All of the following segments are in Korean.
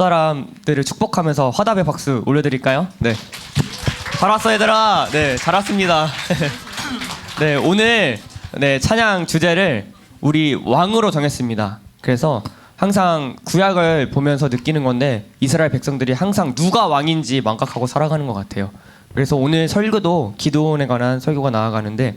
사람들을 축복하면서 화답의 박수 올려드릴까요? 네. 잘 왔어 얘들아. 네, 잘 왔습니다. 네, 오늘 찬양 주제를 우리 왕으로 정했습니다. 그래서 항상 구약을 보면서 느끼는 건데 이스라엘 백성들이 항상 누가 왕인지 망각하고 살아가는 것 같아요. 그래서 오늘 설교도 기도원에 관한 설교가 나아가는데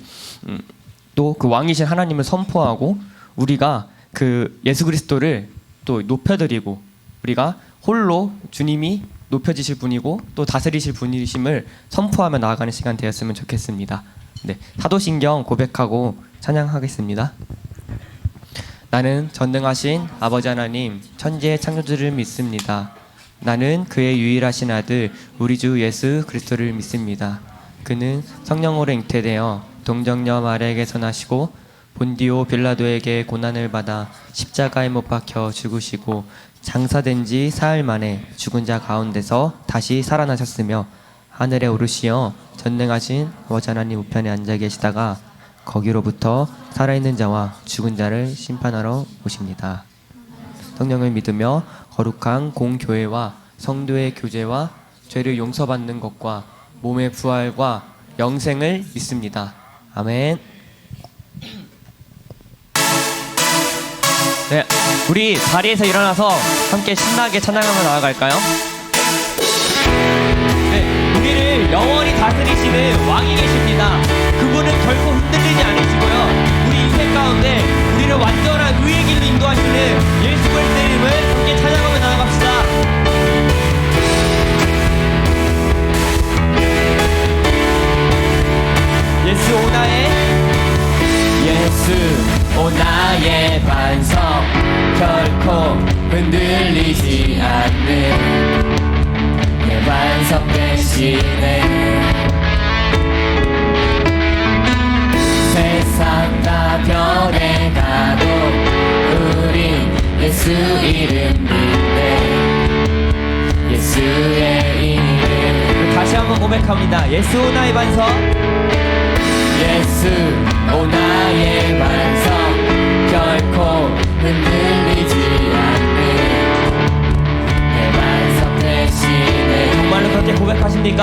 또 그 왕이신 하나님을 선포하고 우리가 그 예수 그리스도를 또 높여드리고 우리가 홀로 주님이 높여지실 분이고 또 다스리실 분이심을 선포하며 나아가는 시간 되었으면 좋겠습니다. 네, 사도신경 고백하고 찬양하겠습니다. 나는 전능하신 아버지 하나님 천지의 창조주를 믿습니다. 나는 그의 유일하신 아들 우리 주 예수 그리스도를 믿습니다. 그는 성령으로 잉태되어 동정녀 마리아에게서 나시고 본디오 빌라도에게 고난을 받아 십자가에 못 박혀 죽으시고 장사된 지 사흘 만에 죽은 자 가운데서 다시 살아나셨으며 하늘에 오르시어 전능하신 아버지 하나님 우편에 앉아 계시다가 거기로부터 살아있는 자와 죽은 자를 심판하러 오십니다. 성령을 믿으며 거룩한 공교회와 성도의 교제와 죄를 용서받는 것과 몸의 부활과 영생을 믿습니다. 아멘. 네, 우리 자리에서 일어나서 함께 신나게 찬양하며 나아갈까요? 네, 우리를 영원히 다스리시는 왕이 계십니다. 그분은 결코 흔들리지 않으시고요. 우리 인생 가운데 우리를 완전한 의의 길로 인도하시는 예수 그리스도의 이름을 함께 찬양하며 나아갑시다. 예수 오나의 반석 결코 흔들리지 않는 내 반석 대신에 세상 다 변해 가도 우린 예수 이름 믿네. 예수의 이름 다시 한번 고백합니다. 예수 오나의 반석 예수 오나의 반석 결코 흔들리지 않는 내 반석 대신에 정말로 그렇게 고백하십니까?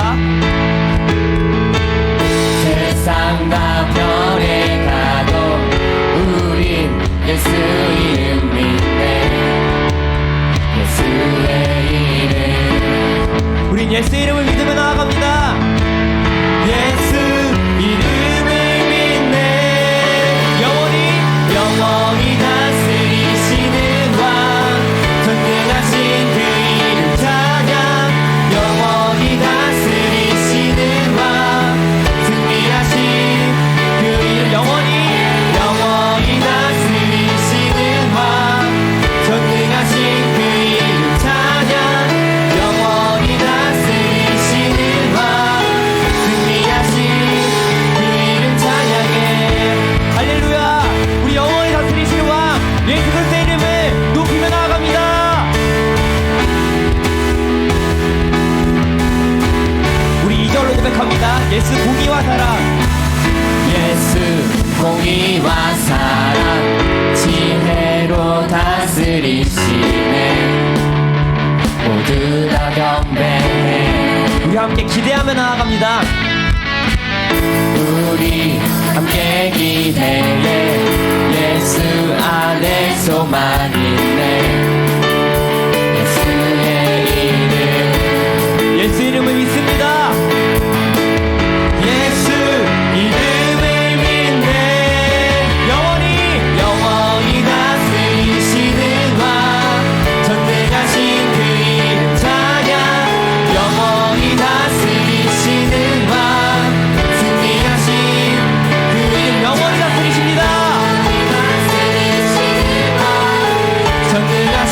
세상 다 변해 가도 우린 예수 이름 믿네. 예수의 이름 우린 예수 이름을 믿으며 나아갑니다. 예수 이름을 믿네. 영원히 다스리시는 왕 전능하신 그 이름 찬양. 영원히 다스리시는 왕 승리하신 그 이름 영원히 다스리시는 왕 전능하신 그 이름 찬양. 영원히 다스리시는 왕 승리하신 그 이름 찬양해. 할렐루야. 우리 영원히 다스리시는 왕 예수 그리스도의 이름을 높이며 나아갑니다. 우리 2절로 고백합니다. 예수 공의와 사랑 예수 공의와 사랑 지혜로 다스리시네. 모두 다 경배해. 우리 함께 기대하며 나아갑니다. 우리 함께 기대해. 예수 안에 소망 있네. 예수의 이름 예수 이름을 믿습니다. 예수 이름을 믿네. 영원히 다스리시는 왕 전능하신 그 이름 찬양. 영원히 다스리시는 왕 승리하신 그 이름 영원히 다스리십니다. 전능하신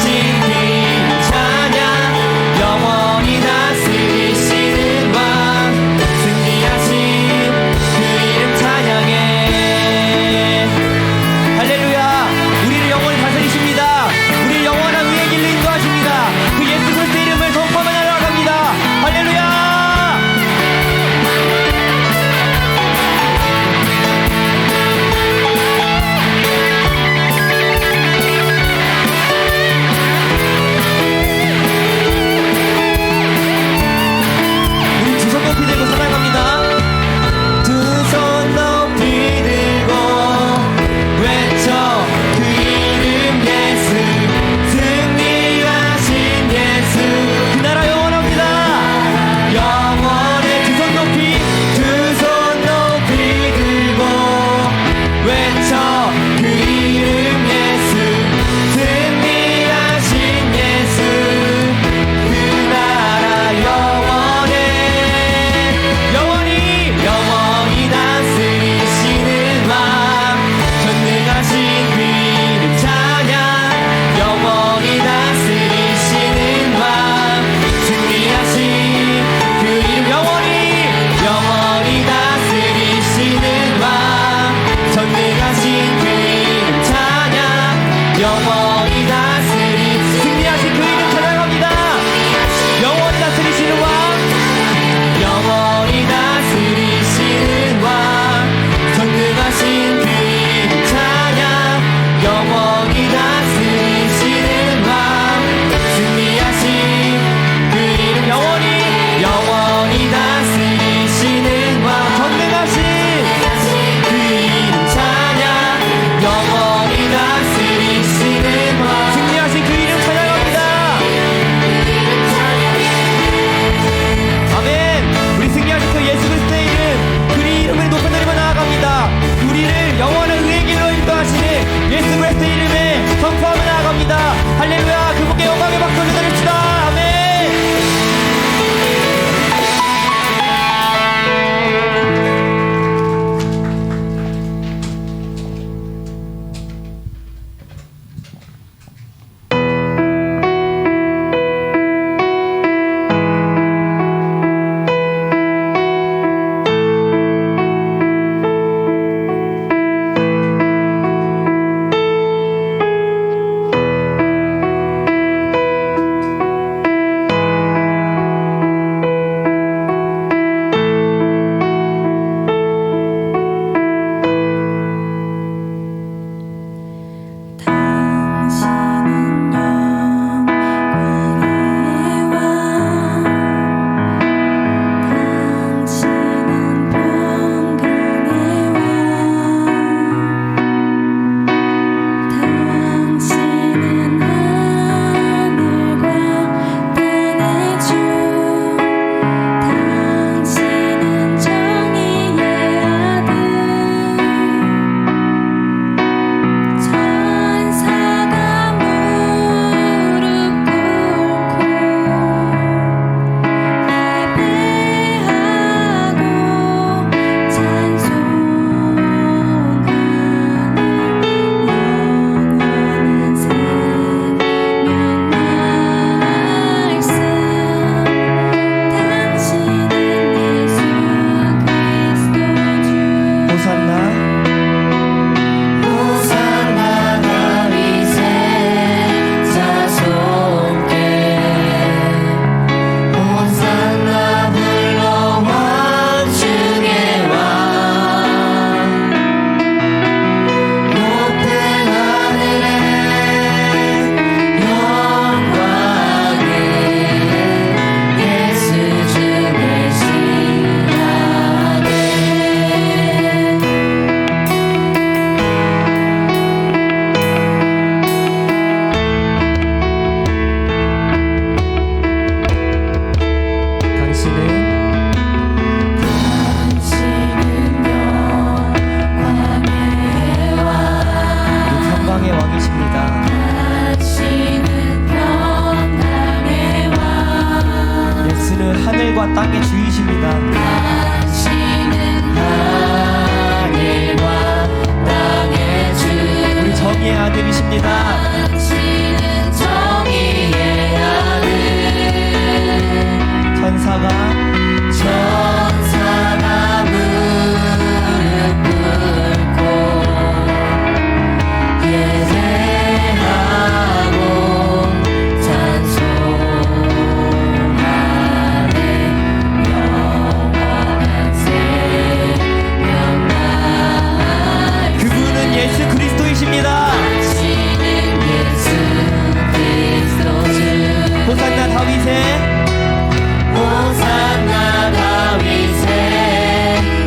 호산나 다윗의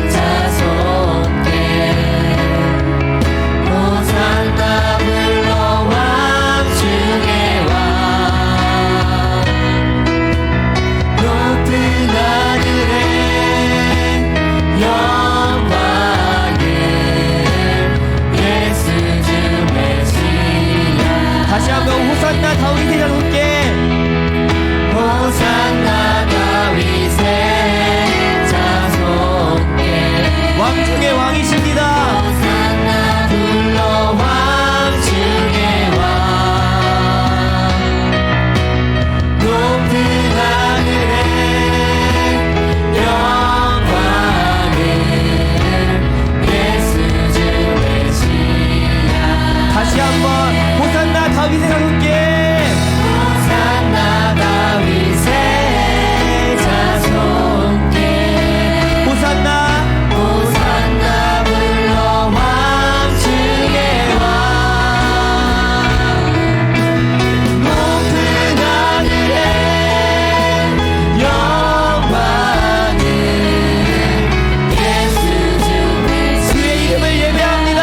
자손께 호산나 불러 왕 중의 왕 높은 하늘에 영광을 예수 주 메시아 다시 한번 호산나 다윗의 자손께 호산나 다윗의 자손께 왕 중의 왕이십니다. 호산나 불러 왕 중의 왕 높은 하늘에 영광을 예수 주 메시아 다시 한번 호산나 다윗의 자손께 호산나 다윗의 자손께 호산나 호산나 불러 왕 중의 왕 높은 하늘에 영광을 예수 주 그의 이름을 예배합니다.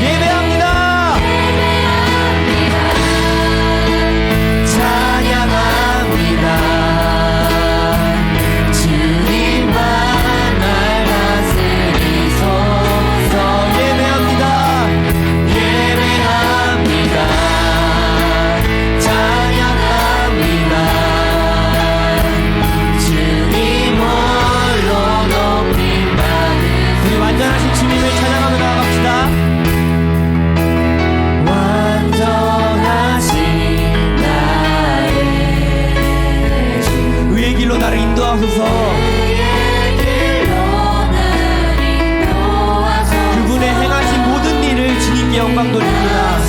예배합니다. 찬양합니다. 주님만 날 다스리소서 예배합니다. 예배합니다. 찬양합니다. 주님 홀로 높임 받으 우리 완전하신 주님을 찬양하며 나아갑시다. 완전하신 나의 주 의의 길로 나를 인도하소서. 길로 나를 인도하소서 그분의 행하신 모든 일을 주님께 영광 돌립니다.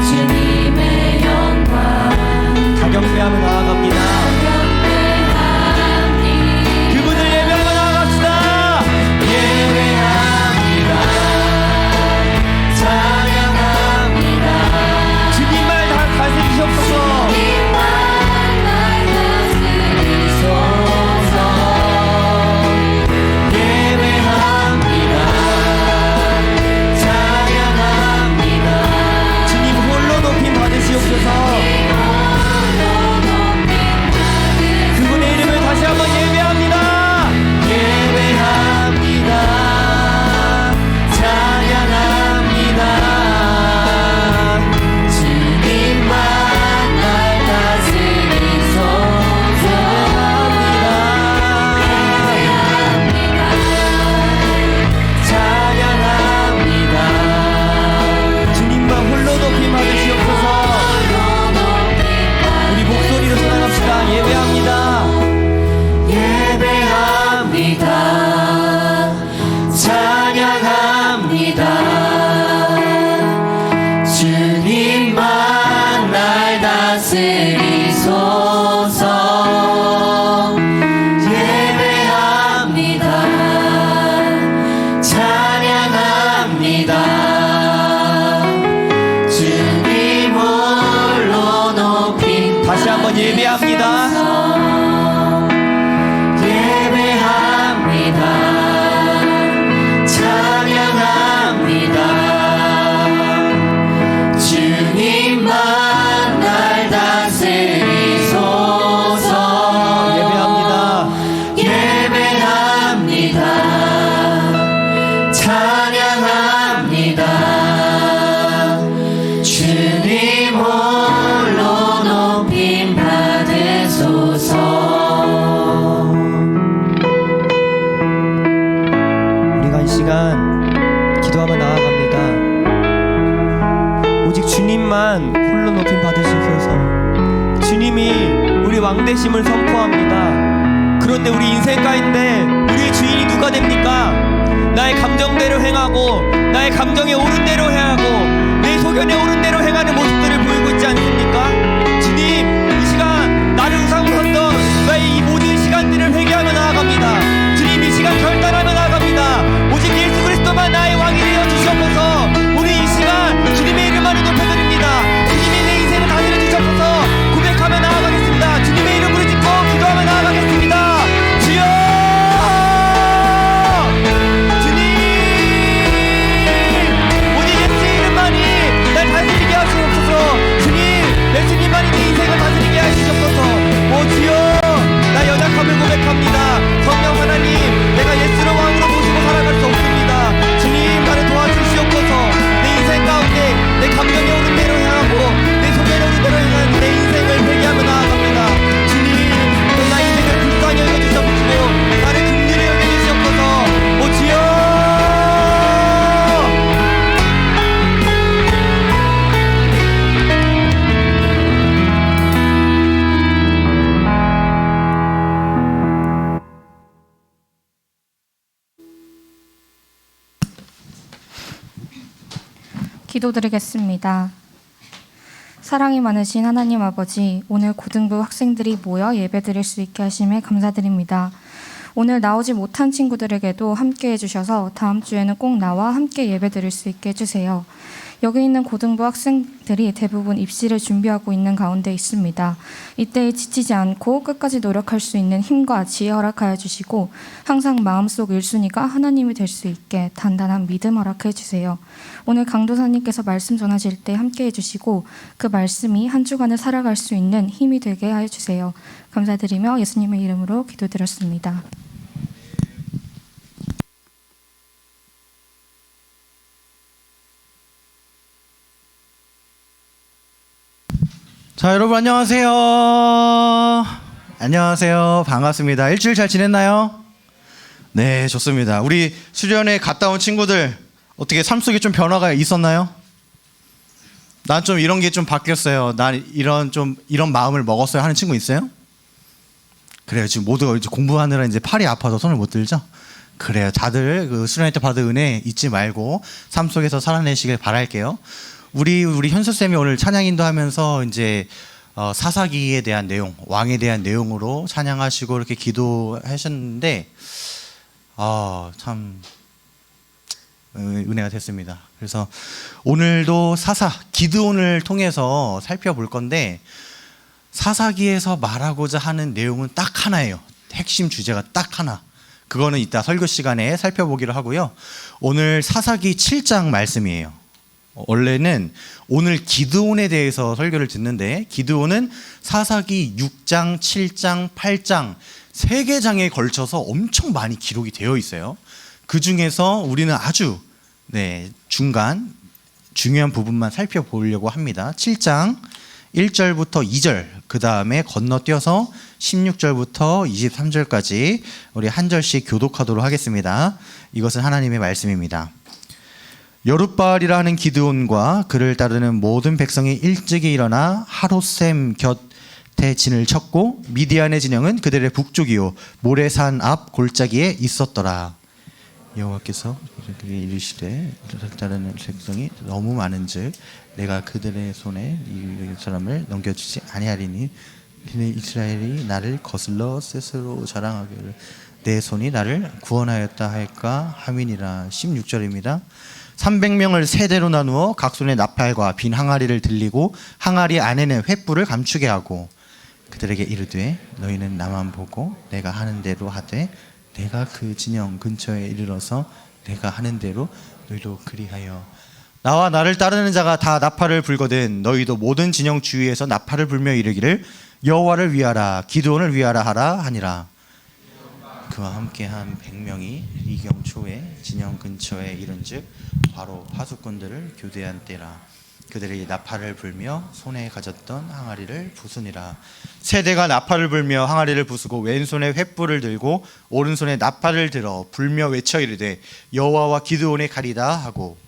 주님의 영광 다 경배하며 나아갑니다. 그분을 예배하며 나아갑시다. 예배합니다. 찬양합니다. 주님만 다 다스리시옵소서. 주님만 날 다스리소서 예배합니다. 찬양합니다. 주님 홀로 높임 받으시옵소서. 그분의 이름을 다시 한번 예배합니다. 예배합니다. 찬양합니다. 주님만 날 다스리소서 찬양합니다. 주님만 홀로 높임 받으시옵소서. 우리 목소리로 찬양합시다. 예배합니다. 예배합니다. 찬양합니다. 주님만 날 다스리소서 예배합니다. 찬양합니다. 주님 홀로 높임 다시 한번 예배합니다. 예배합니다. 찬양합니다. 주님만 날 다스리소서 예배합니다. 예배합니다. 찬양합니다. 주님 홀로 높임 받으소서 우리가 이 시간 기도하며 나아갑니다. 오직 주님만 홀로 높임 받으시소서. 주님이 우리 왕되심을 선포합니다. 그런데 우리 인생 가운데 우리의 주인이 누가 됩니까? 나의 감정대로 행하고 나의 감정에 오른 대로 행하고 내 소견에 오른 대로 행하는 모습들을 보이고 있지 않습니까? 주님, 이 시간 나를 우상으로 했던 나의 이 모든 시간들을 회개하며 나아갑니다. 주님, 이 시간 결단하며 나아갑니다. 오직 예수 그리스도만 나의 왕이 되어 주시옵소서. 우리 이 시간 주님의 이름만을 높여드립니다. 주님이 내 인생을 다스려 주시옵소서. 기도드리겠습니다. 사랑이 많으신 하나님 아버지, 오늘 고등부 학생들이 모여 예배드릴 수 있게 하심에 감사드립니다. 오늘 나오지 못한 친구들에게도 함께 해주셔서 다음 주에는 꼭 나와 함께 예배드릴 수 있게 해주세요. 여기 있는 고등부 학생들이 대부분 입시를 준비하고 있는 가운데 있습니다. 이때에 지치지 않고 끝까지 노력할 수 있는 힘과 지혜 허락하여 주시고 항상 마음속 1순위가 하나님이 될 수 있게 단단한 믿음 허락해 주세요. 오늘 강도사님께서 말씀 전하실 때 함께 해주시고 그 말씀이 한 주간을 살아갈 수 있는 힘이 되게 하여 주세요. 감사드리며 예수님의 이름으로 기도드렸습니다. 자, 여러분 안녕하세요. 안녕하세요. 반갑습니다. 일주일 잘 지냈나요? 네, 좋습니다. 우리 수련회 갔다 온 친구들 어떻게 삶 속에 좀 변화가 있었나요? 난 좀 이런 게 좀 바뀌었어요. 난 이런 마음을 먹었어요 하는 친구 있어요? 그래요. 지금 모두가 이제 공부하느라 이제 팔이 아파서 손을 못 들죠? 그래요. 다들 그 수련회 때 받은 은혜 잊지 말고 삶 속에서 살아내시길 바랄게요. 우리 현수쌤이 오늘 찬양 인도하면서 이제 사사기에 대한 내용, 왕에 대한 내용으로 찬양하시고 이렇게 기도하셨는데 참 은혜가 됐습니다. 그래서 오늘도 기드온을 통해서 살펴볼 건데 사사기에서 말하고자 하는 내용은 딱 하나예요. 핵심 주제가 딱 하나. 그거는 이따 설교 시간에 살펴보기로 하고요. 오늘 사사기 7장 말씀이에요. 원래는 오늘 기드온에 대해서 설교를 듣는데 기드온은 사사기 6장, 7장, 8장 3개 장에 걸쳐서 엄청 많이 기록이 되어 있어요. 그 중에서 우리는 아주 중간 중요한 부분만 살펴보려고 합니다. 7장 1절부터 2절, 그 다음에 건너뛰어서 16절부터 23절까지 우리 한 절씩 교독하도록 하겠습니다. 이것은 하나님의 말씀입니다. 여룻바알이라는 기드온과 그를 따르는 모든 백성이 일찍이 일어나 하롯셈 곁에 진을 쳤고 미디안의 진영은 그들의 북쪽이요 모래산 앞 골짜기에 있었더라. 여호와께서 이르시되 따르는 백성이 너무 많은즉 내가 그들의 손에 이 사람을 넘겨주지 아니하리니 이스라엘이 나를 거슬러 스스로 자랑하기를 내 손이 나를 구원하였다 할까 함이니라. 16절입니다. 300명을 세대로 나누어 각 손에 나팔과 빈 항아리를 들리고 항아리 안에는 횃불을 감추게 하고 그들에게 이르되 너희는 나만 보고 내가 하는 대로 하되 내가 그 진영 근처에 이르러서 내가 하는 대로 너희도 그리하여 나와 나를 따르는 자가 다 나팔을 불거든 너희도 모든 진영 주위에서 나팔을 불며 이르기를 여호와를 위하라 기드온을 위하라 하라 하니라. 그와 함께한 100명이 이경 초에 진영 근처에 이른즉 바로 파수꾼들을 교대한 때라. 그들이 나팔을 불며 손에 가졌던 항아리를 부수니라. 세대가 나팔을 불며 항아리를 부수고 왼손에 횃불을 들고 오른손에 나팔을 들어 불며 외쳐 이르되 여호와와 기드온의 칼이다 하고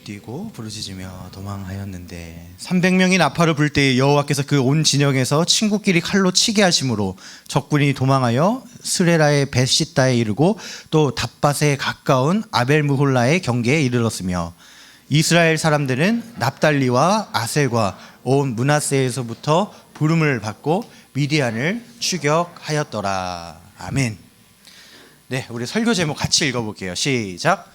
뛰고 부르짖으며 도망하였는데 300명이 나팔을 불 때에 여호와께서 그 온 진영에서 친구끼리 칼로 치게 하심으로 적군이 도망하여 스레라의 벳시다에 이르고 또 답밭에 가까운 아벨무홀라의 경계에 이르렀으며 이스라엘 사람들은 납달리와 아셀과 온 므낫세에서부터 부름을 받고 미디안을 추격하였더라. 아멘. 네, 우리 설교 제목 같이 읽어볼게요. 시작.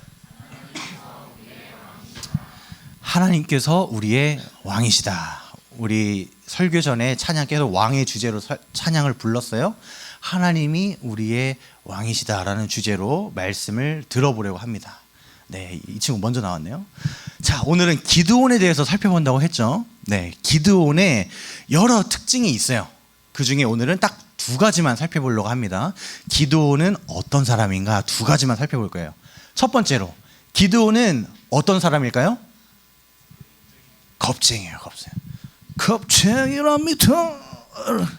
하나님께서 우리의 왕이시다. 우리 설교 전에 찬양 계속 왕의 주제로 찬양을 불렀어요. 하나님이 우리의 왕이시다라는 주제로 말씀을 들어보려고 합니다. 네, 이 친구 먼저 나왔네요. 자, 오늘은 기드온에 대해서 살펴본다고 했죠. 네, 기드온에 여러 특징이 있어요. 그 중에 오늘은 딱 2가지만 살펴보려고 합니다. 기드온은 어떤 사람인가 2가지만 살펴볼 거예요. 첫 번째로 기드온은 어떤 사람일까요? 겁쟁이에요, 겁쟁이랍니다.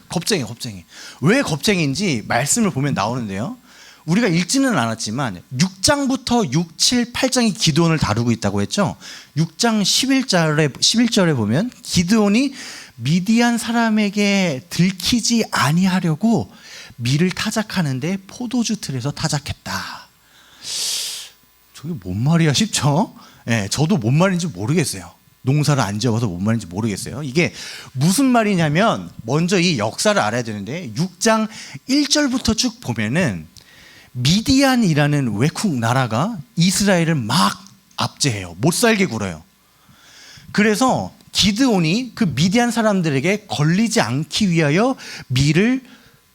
겁쟁이. 왜 겁쟁이인지 말씀을 보면 나오는데요. 우리가 읽지는 않았지만 6장부터 6, 7, 8장이 기드온을 다루고 있다고 했죠. 6장 11절에 보면 기드온이 미디안 사람에게 들키지 아니하려고 밀을 타작하는데 포도주 틀에서 타작했다. 저게 뭔 말이야 싶죠? 예, 저도 뭔 말인지 모르겠어요. 농사를 안 지어봐서 뭔 말인지 모르겠어요. 이게 무슨 말이냐면 먼저 이 역사를 알아야 되는데 6장 1절부터 쭉 보면은 미디안이라는 외국 나라가 이스라엘을 막 압제해요. 못 살게 굴어요. 그래서 기드온이 그 미디안 사람들에게 걸리지 않기 위하여 밀을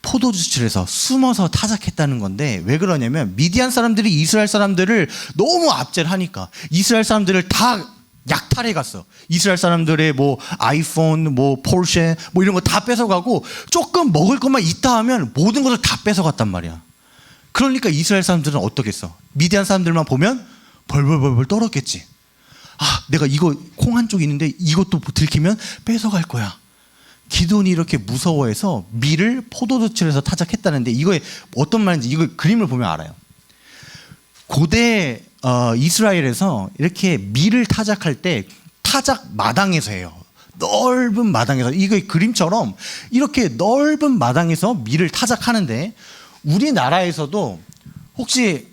포도주출해서 숨어서 타작했다는 건데, 왜 그러냐면 미디안 사람들이 이스라엘 사람들을 너무 압제를 하니까 이스라엘 사람들을 다 약탈해 갔어. 이스라엘 사람들의 뭐 아이폰, 뭐 포르쉐, 뭐 이런 거 다 뺏어가고 조금 먹을 것만 있다 하면 모든 것을 다 뺏어갔단 말이야. 그러니까 이스라엘 사람들은 어떻겠어? 미디안 사람들만 보면 벌벌벌벌 떨었겠지. 아, 내가 이거 콩 한 쪽 있는데 이것도 들키면 뺏어갈 거야. 기드온이 이렇게 무서워해서 밀을 포도주출해서 타작했다는데, 이거에 어떤 말인지 이거 그림을 보면 알아요. 고대 이스라엘에서 이렇게 밀을 타작할 때 타작 마당에서 해요. 넓은 마당에서, 이거 그림처럼 이렇게 넓은 마당에서 밀을 타작하는데, 우리나라에서도 혹시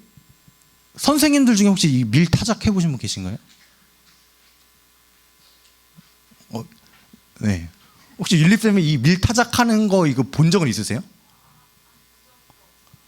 선생님들 중에 혹시 이 밀 타작 해보신 분 계신가요? 네. 혹시 윤립쌤이 이 밀 타작하는 거 이거 본 적은 있으세요?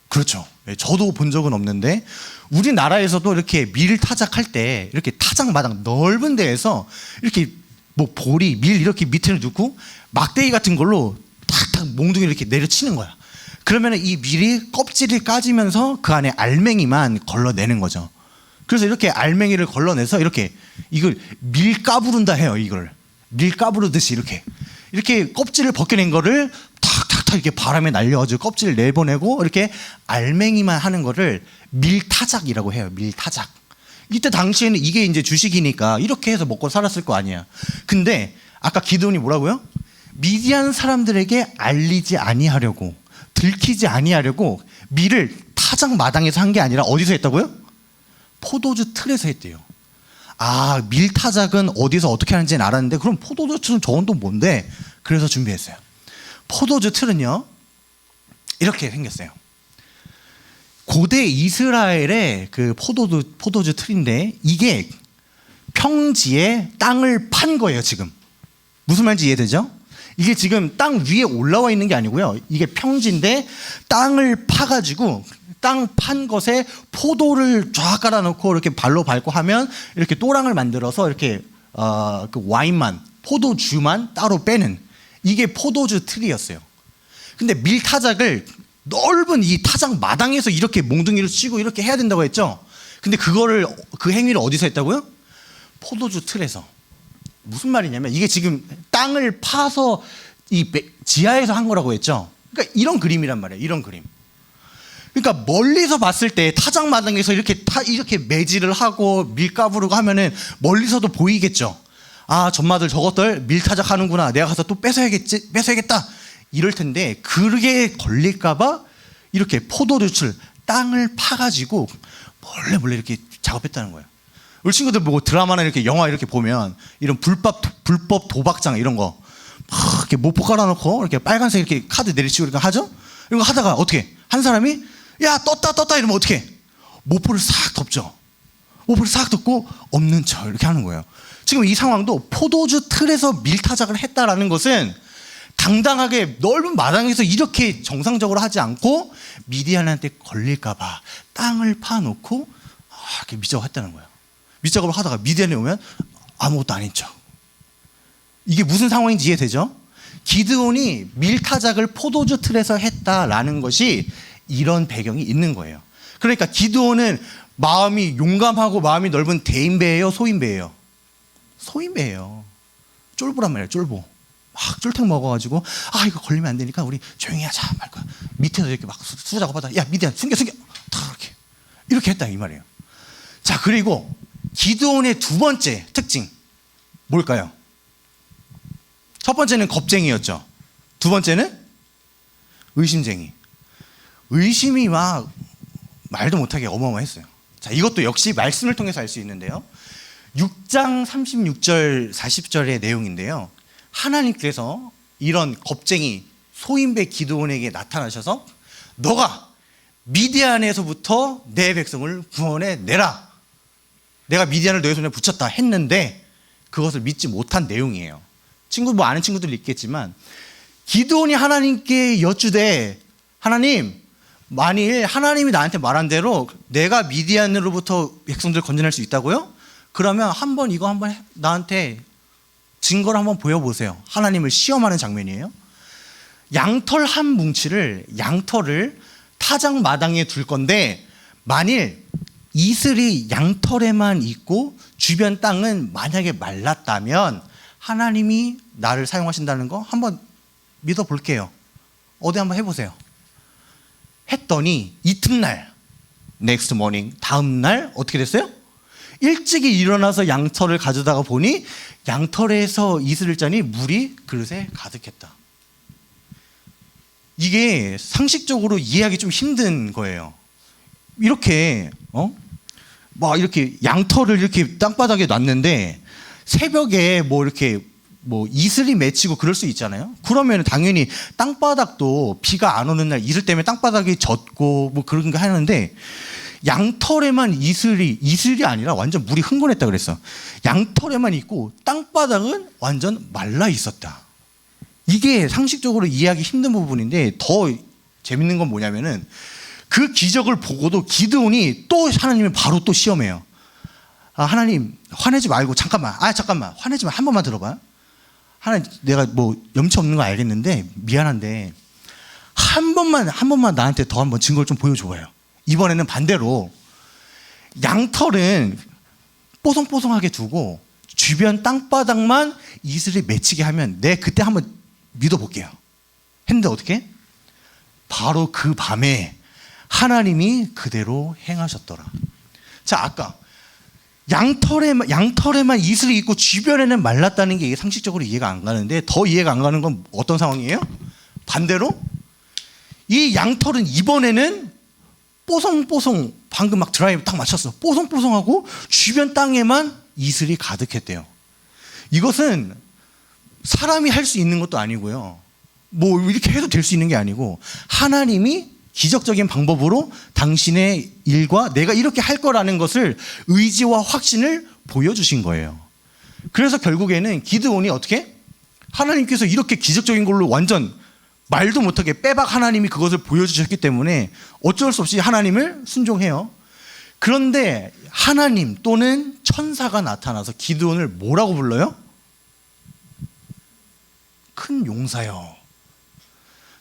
그렇죠. 네, 저도 본 적은 없는데, 우리나라에서도 이렇게 밀 타작할 때 이렇게 타작 마당 넓은 데에서 이렇게 뭐 보리, 밀 이렇게 밑에 두고 막대기 같은 걸로 탁탁 몽둥이 이렇게 내려치는 거야. 그러면 이 밀이 껍질이 까지면서 그 안에 알맹이만 걸러내는 거죠. 그래서 이렇게 알맹이를 걸러내서 이렇게 이걸 밀 까부른다 해요. 이걸 밀 까부르듯이 이렇게 껍질을 벗겨낸 거를 탁탁탁 이렇게 바람에 날려가지고 껍질을 내보내고 이렇게 알맹이만 하는 거를 밀타작이라고 해요. 밀타작. 이때 당시에는 이게 이제 주식이니까 이렇게 해서 먹고 살았을 거 아니야. 근데 아까 기드온이 뭐라고요? 미디안 사람들에게 알리지 아니하려고, 들키지 아니하려고 밀을 타작 마당에서 한 게 아니라 어디서 했다고요? 포도주 틀에서 했대요. 아, 밀타작은 어디서 어떻게 하는지는 알았는데, 그럼 포도주 틀은 저건 또 뭔데? 그래서 준비했어요. 포도주 틀은요, 이렇게 생겼어요. 고대 이스라엘의 그 포도주 틀인데, 이게 평지에 땅을 판 거예요. 지금 무슨 말인지 이해되죠? 이게 지금 땅 위에 올라와 있는 게 아니고요, 이게 평지인데 땅을 파가지고 땅 판 것에 포도를 쫙 깔아놓고 이렇게 발로 밟고 하면 이렇게 또랑을 만들어서 이렇게 그 와인만, 포도주만 따로 빼는, 이게 포도주 틀이었어요. 근데 밀타작을 넓은 이 타작 마당에서 이렇게 몽둥이를 치고 이렇게 해야 된다고 했죠. 근데 그 행위를 어디서 했다고요? 포도주 틀에서. 무슨 말이냐면 이게 지금 땅을 파서 이 지하에서 한 거라고 했죠. 그러니까 이런 그림이란 말이에요. 이런 그림. 그러니까 멀리서 봤을 때 타작 마당에서 이렇게 매질을 하고 밀 까부르고 하면은 멀리서도 보이겠죠. 아, 전마들 저것들 밀 타작하는구나. 내가 가서 또 뺏어야겠다. 이럴 텐데, 그게 걸릴까봐 이렇게 포도주출 땅을 파가지고 몰래 이렇게 작업했다는 거예요. 우리 친구들 뭐 드라마나 이렇게 영화 이렇게 보면 이런 불법 도박장 이런 거 막 이렇게 모포 깔아놓고 이렇게 빨간색 이렇게 카드 내리치고 이렇게 하죠. 이런 거 하다가 어떻게 한 사람이 야 떴다 이러면 어떻게 모포를 싹 덮죠. 모포를 싹 덮고 없는 척 이렇게 하는 거예요. 지금 이 상황도 포도주 틀에서 밀타작을 했다라는 것은 당당하게 넓은 마당에서 이렇게 정상적으로 하지 않고 미디안한테 걸릴까봐 땅을 파놓고 이렇게 밑작업을 했다는 거예요. 밑작업을 하다가 미디안에 오면 아무것도 아닌 척. 이게 무슨 상황인지 이해되죠? 기드온이 밀타작을 포도주 틀에서 했다라는 것이 이런 배경이 있는 거예요. 그러니까 기드온은 마음이 용감하고 마음이 넓은 대인배예요, 소인배예요? 소인배예요. 쫄보란 말이에요. 쫄보. 막 쫄탱 먹어가지고 아 이거 걸리면 안 되니까 우리 조용히 하자 말 거야. 밑에서 이렇게 막 수작업하다. 야 미디안 숨겨 다 이렇게 했다 이 말이에요. 자, 그리고 기드온의 두 번째 특징 뭘까요? 첫 번째는 겁쟁이였죠. 두 번째는 의심쟁이. 의심이 막 말도 못하게 어마어마했어요. 자, 이것도 역시 말씀을 통해서 알 수 있는데요. 6장 36절 40절의 내용인데요. 하나님께서 이런 겁쟁이 소인배 기드온에게 나타나셔서 너가 미디안에서부터 내 백성을 구원해 내라. 내가 미디안을 너희 손에 붙였다 했는데 그것을 믿지 못한 내용이에요. 친구 뭐 아는 친구들 있겠지만 기드온이 하나님께 여쭈되 하나님 만일 하나님이 나한테 말한 대로 내가 미디안으로부터 백성들 건져낼 수 있다고요? 그러면 이거 한번 나한테 증거를 한번 보여보세요. 하나님을 시험하는 장면이에요. 양털 한 뭉치를 양털을 타작 마당에 둘 건데 만일 이슬이 양털에만 있고 주변 땅은 만약에 말랐다면 하나님이 나를 사용하신다는 거 한번 믿어볼게요. 어디 한번 해보세요. 했더니 이튿날 next morning 다음 날 어떻게 됐어요? 일찍이 일어나서 양털을 가져다가 보니 양털에서 이슬을 짜니 물이 그릇에 가득했다. 이게 상식적으로 이해하기 좀 힘든 거예요. 이렇게 막 이렇게 양털을 이렇게 땅바닥에 놨는데 새벽에 이렇게 이슬이 맺히고 그럴 수 있잖아요. 그러면 당연히 땅바닥도 비가 안 오는 날 이슬 때문에 땅바닥이 젖고 그런 거 하는데 양털에만 이슬이 아니라 완전 물이 흥건했다 그랬어. 양털에만 있고 땅바닥은 완전 말라 있었다. 이게 상식적으로 이해하기 힘든 부분인데 더 재밌는 건 뭐냐면은 그 기적을 보고도 기드온이 또 하나님을 바로 또 시험해요. 하나님 화내지 말고 잠깐만 화내지 마. 한 번만 들어봐. 하나님 내가 염치 없는 거 알겠는데 미안한데 한 번만 나한테 더 한번 증거를 좀 보여줘봐요. 이번에는 반대로 양털은 뽀송뽀송하게 두고 주변 땅바닥만 이슬이 맺히게 하면 내 그때 한번 믿어볼게요. 했는데 어떻게? 바로 그 밤에 하나님이 그대로 행하셨더라. 자, 아까 양털에만 이슬이 있고 주변에는 말랐다는 게 이게 상식적으로 이해가 안 가는데 더 이해가 안 가는 건 어떤 상황이에요? 반대로 이 양털은 이번에는 뽀송뽀송 방금 막 드라이브 딱 맞췄어. 뽀송뽀송하고 주변 땅에만 이슬이 가득했대요. 이것은 사람이 할 수 있는 것도 아니고요. 이렇게 해도 될 수 있는 게 아니고 하나님이 기적적인 방법으로 당신의 일과 내가 이렇게 할 거라는 것을 의지와 확신을 보여주신 거예요. 그래서 결국에는 기드온이 어떻게? 하나님께서 이렇게 기적적인 걸로 완전 말도 못하게 빼박 하나님이 그것을 보여주셨기 때문에 어쩔 수 없이 하나님을 순종해요. 그런데 하나님 또는 천사가 나타나서 기드온을 뭐라고 불러요? 큰 용사요.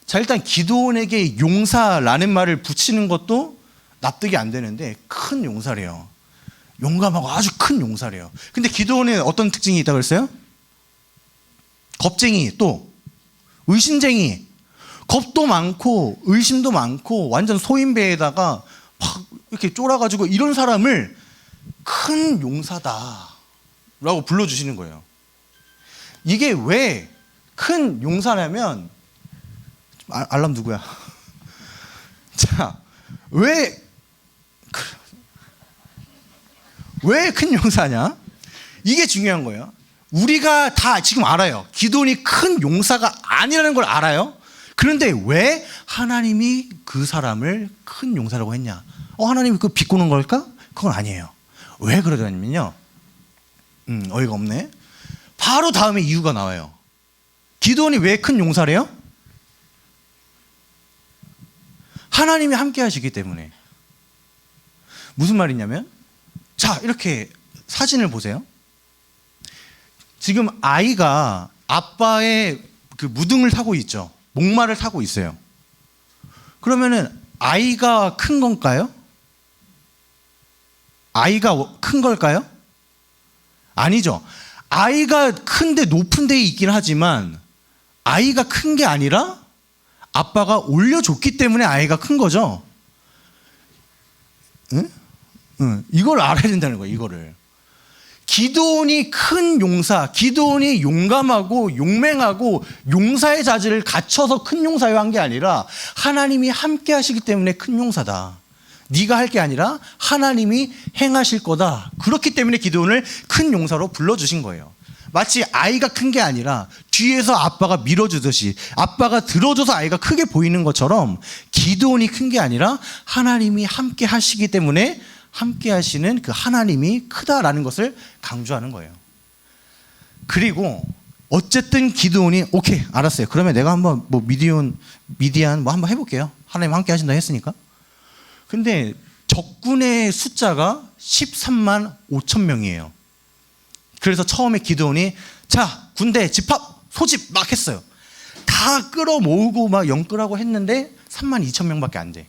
자, 일단 기드온에게 용사라는 말을 붙이는 것도 납득이 안 되는데 큰 용사래요. 용감하고 아주 큰 용사래요. 근데 기드온에 어떤 특징이 있다고 그랬어요? 겁쟁이, 또 의심쟁이. 겁도 많고 의심도 많고 완전 소인배에다가 막 이렇게 쫄아가지고 이런 사람을 큰 용사다라고 불러주시는 거예요. 이게 왜 큰 용사냐면 알람 누구야? 자, 왜 큰 용사냐? 이게 중요한 거예요. 우리가 다 지금 알아요. 기드온이 큰 용사가 아니라는 걸 알아요. 그런데 왜 하나님이 그 사람을 큰 용사라고 했냐? 하나님이 그 비꼬는 걸까? 그건 아니에요. 왜 그러냐면요. 어이가 없네. 바로 다음에 이유가 나와요. 기드온이 왜 큰 용사래요? 하나님이 함께 하시기 때문에. 무슨 말이냐면, 자, 이렇게 사진을 보세요. 지금 아이가 아빠의 그 무등을 타고 있죠. 목마를 타고 있어요. 그러면은 아이가 큰 건가요? 아이가 큰 걸까요? 아니죠. 아이가 큰데 높은 데에 있긴 하지만 아이가 큰 게 아니라 아빠가 올려줬기 때문에 아이가 큰 거죠. 응? 이걸 알아야 된다는 거예요. 이거를. 기드온이 큰 용사, 기드온이 용감하고 용맹하고 용사의 자질을 갖춰서 큰 용사여 한 게 아니라 하나님이 함께 하시기 때문에 큰 용사다. 네가 할 게 아니라 하나님이 행하실 거다. 그렇기 때문에 기드온을 큰 용사로 불러주신 거예요. 마치 아이가 큰 게 아니라 뒤에서 아빠가 밀어주듯이 아빠가 들어줘서 아이가 크게 보이는 것처럼 기드온이 큰 게 아니라 하나님이 함께 하시기 때문에 함께 하시는 그 하나님이 크다라는 것을 강조하는 거예요. 그리고 어쨌든 기드온이 오케이 알았어요. 그러면 내가 한번 뭐 미디안 뭐 한번 해볼게요. 하나님 함께 하신다 했으니까. 근데 적군의 숫자가 13만 5천 명이에요. 그래서 처음에 기드온이 자 군대 집합 소집 막 했어요. 다 끌어모으고 막 영끌하고 했는데 3만 2천 명밖에 안 돼.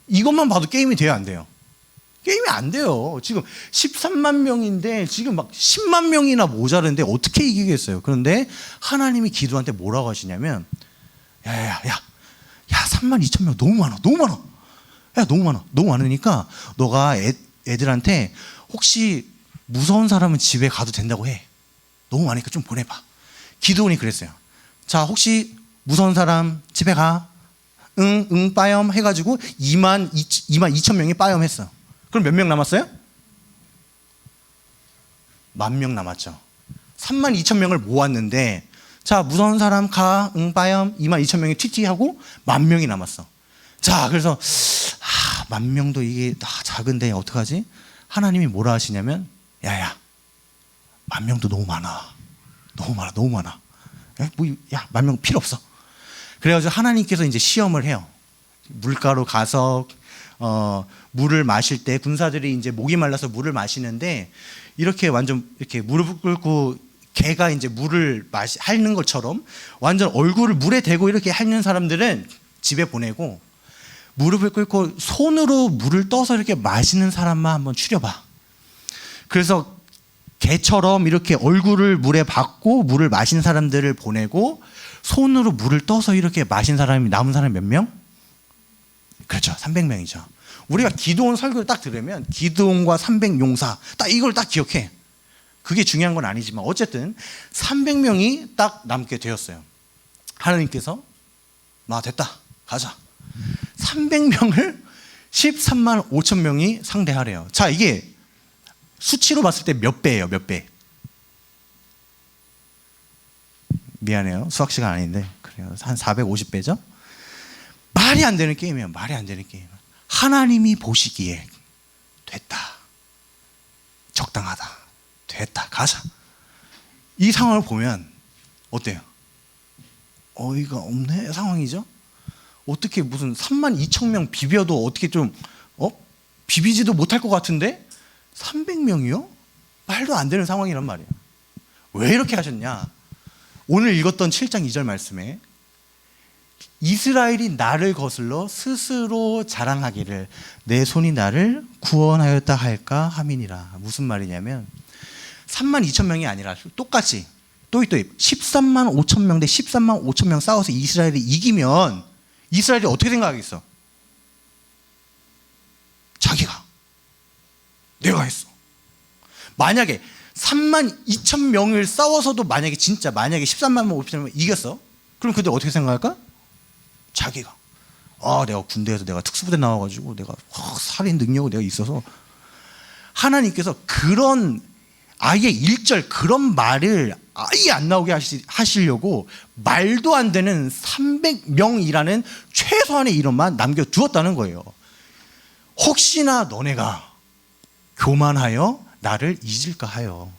이것만 봐도 게임이 돼요 안 돼요? 게임이 안 돼요. 지금 13만 명인데 지금 막 10만 명이나 모자른데 어떻게 이기겠어요? 그런데 하나님이 기드온한테 뭐라고 하시냐면 야 3만 2천 명 너무 많아. 야 너무 많으니까 너가 애들한테 혹시 무서운 사람은 집에 가도 된다고 해. 너무 많으니까 좀 보내봐. 기드온이 그랬어요. 자 혹시 무서운 사람 집에 가. 응 빠염 해가지고 2만 2천 명이 빠염했어. 그럼 몇 명 남았어요? 10,000명 남았죠. 3만 2천 명을 모았는데 자 무서운 사람 가. 응 빠염 2만 2천 명이 튀튀하고 10,000명이 남았어. 자 그래서 10,000명도 이게 작은데 어떡하지? 하나님이 뭐라 하시냐면 야야 10,000명도 너무 많아. 야 10,000명 필요 없어. 그래가지고 하나님께서 이제 시험을 해요. 물가로 가서 물을 마실 때 군사들이 이제 목이 말라서 물을 마시는데 이렇게 완전 이렇게 무릎을 꿇고 개가 이제 물을 핥는 것처럼 완전 얼굴을 물에 대고 이렇게 핥는 사람들은 집에 보내고 무릎을 꿇고 손으로 물을 떠서 이렇게 마시는 사람만 한번 추려봐. 그래서 개처럼 이렇게 얼굴을 물에 박고 물을 마신 사람들을 보내고 손으로 물을 떠서 이렇게 마신 사람이 남은 사람이 몇 명? 그렇죠. 300명이죠. 우리가 기드온 설교를 딱 들으면 기드온과 300용사 딱 이걸 딱 기억해. 그게 중요한 건 아니지만 어쨌든 300명이 딱 남게 되었어요. 하나님께서 됐다. 가자. 300명을 13만 5천 명이 상대하래요. 자, 이게 수치로 봤을 때 몇 배예요? 몇 배? 미안해요. 수학 시간 아닌데. 그래요. 한 450배죠? 말이 안 되는 게임이에요. 말이 안 되는 게임. 하나님이 보시기에 됐다. 적당하다. 됐다. 가자. 이 상황을 보면 어때요? 어이가 없네 상황이죠? 어떻게 무슨 3만 2천 명 비벼도 어떻게 좀 비비지도 못할 것 같은데 300명이요? 말도 안 되는 상황이란 말이에요. 왜 이렇게 하셨냐? 오늘 읽었던 7장 2절 말씀에 이스라엘이 나를 거슬러 스스로 자랑하기를 내 손이 나를 구원하였다 할까 함이니라. 무슨 말이냐면 3만 2천 명이 아니라 똑같이 또이 13만 5천 명 대 13만 5천 명 싸워서 이스라엘이 이기면 이스라엘이 어떻게 생각하겠어? 자기가 내가 했어. 만약에 3만 2천 명을 싸워서도 만약에 13만 5천 명 이겼어? 그럼 그들 어떻게 생각할까? 자기가 내가 군대에서 내가 특수부대 나와가지고 내가 살인 능력이 내가 있어서 하나님께서 그런 아예 1절 그런 말을 아예 안 나오게 하시려고 말도 안 되는 300명이라는 최소한의 이름만 남겨두었다는 거예요. 혹시나 너네가 교만하여 나를 잊을까 하여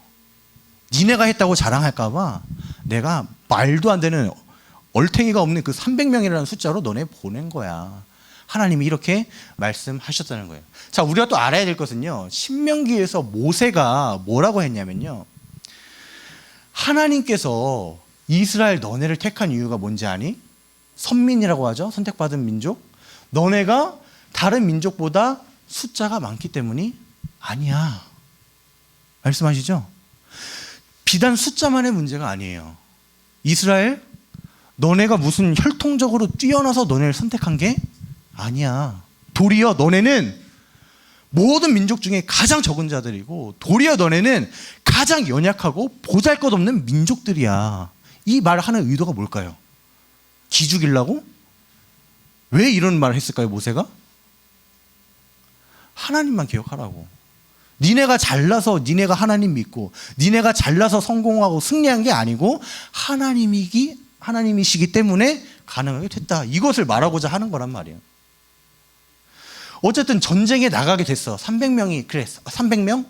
니네가 했다고 자랑할까 봐 내가 말도 안 되는 얼탱이가 없는 그 300명이라는 숫자로 너네 보낸 거야. 하나님이 이렇게 말씀하셨다는 거예요. 자, 우리가 또 알아야 될 것은요. 신명기에서 모세가 뭐라고 했냐면요. 하나님께서 이스라엘 너네를 택한 이유가 뭔지 아니? 선민이라고 하죠. 선택받은 민족. 너네가 다른 민족보다 숫자가 많기 때문이 아니야. 말씀하시죠? 비단 숫자만의 문제가 아니에요. 이스라엘 너네가 무슨 혈통적으로 뛰어나서 너네를 선택한 게 아니야. 도리어 너네는 모든 민족 중에 가장 적은 자들이고 도리어 너네는 가장 연약하고 보잘것없는 민족들이야. 이 말을 하는 의도가 뭘까요? 기죽이려고? 왜 이런 말을 했을까요, 모세가? 하나님만 기억하라고. 니네가 잘나서 니네가 하나님 믿고 니네가 잘나서 성공하고 승리한 게 아니고 하나님이시기 때문에 가능하게 됐다. 이것을 말하고자 하는 거란 말이에요. 어쨌든 전쟁에 나가게 됐어. 300명이 그래. 300명?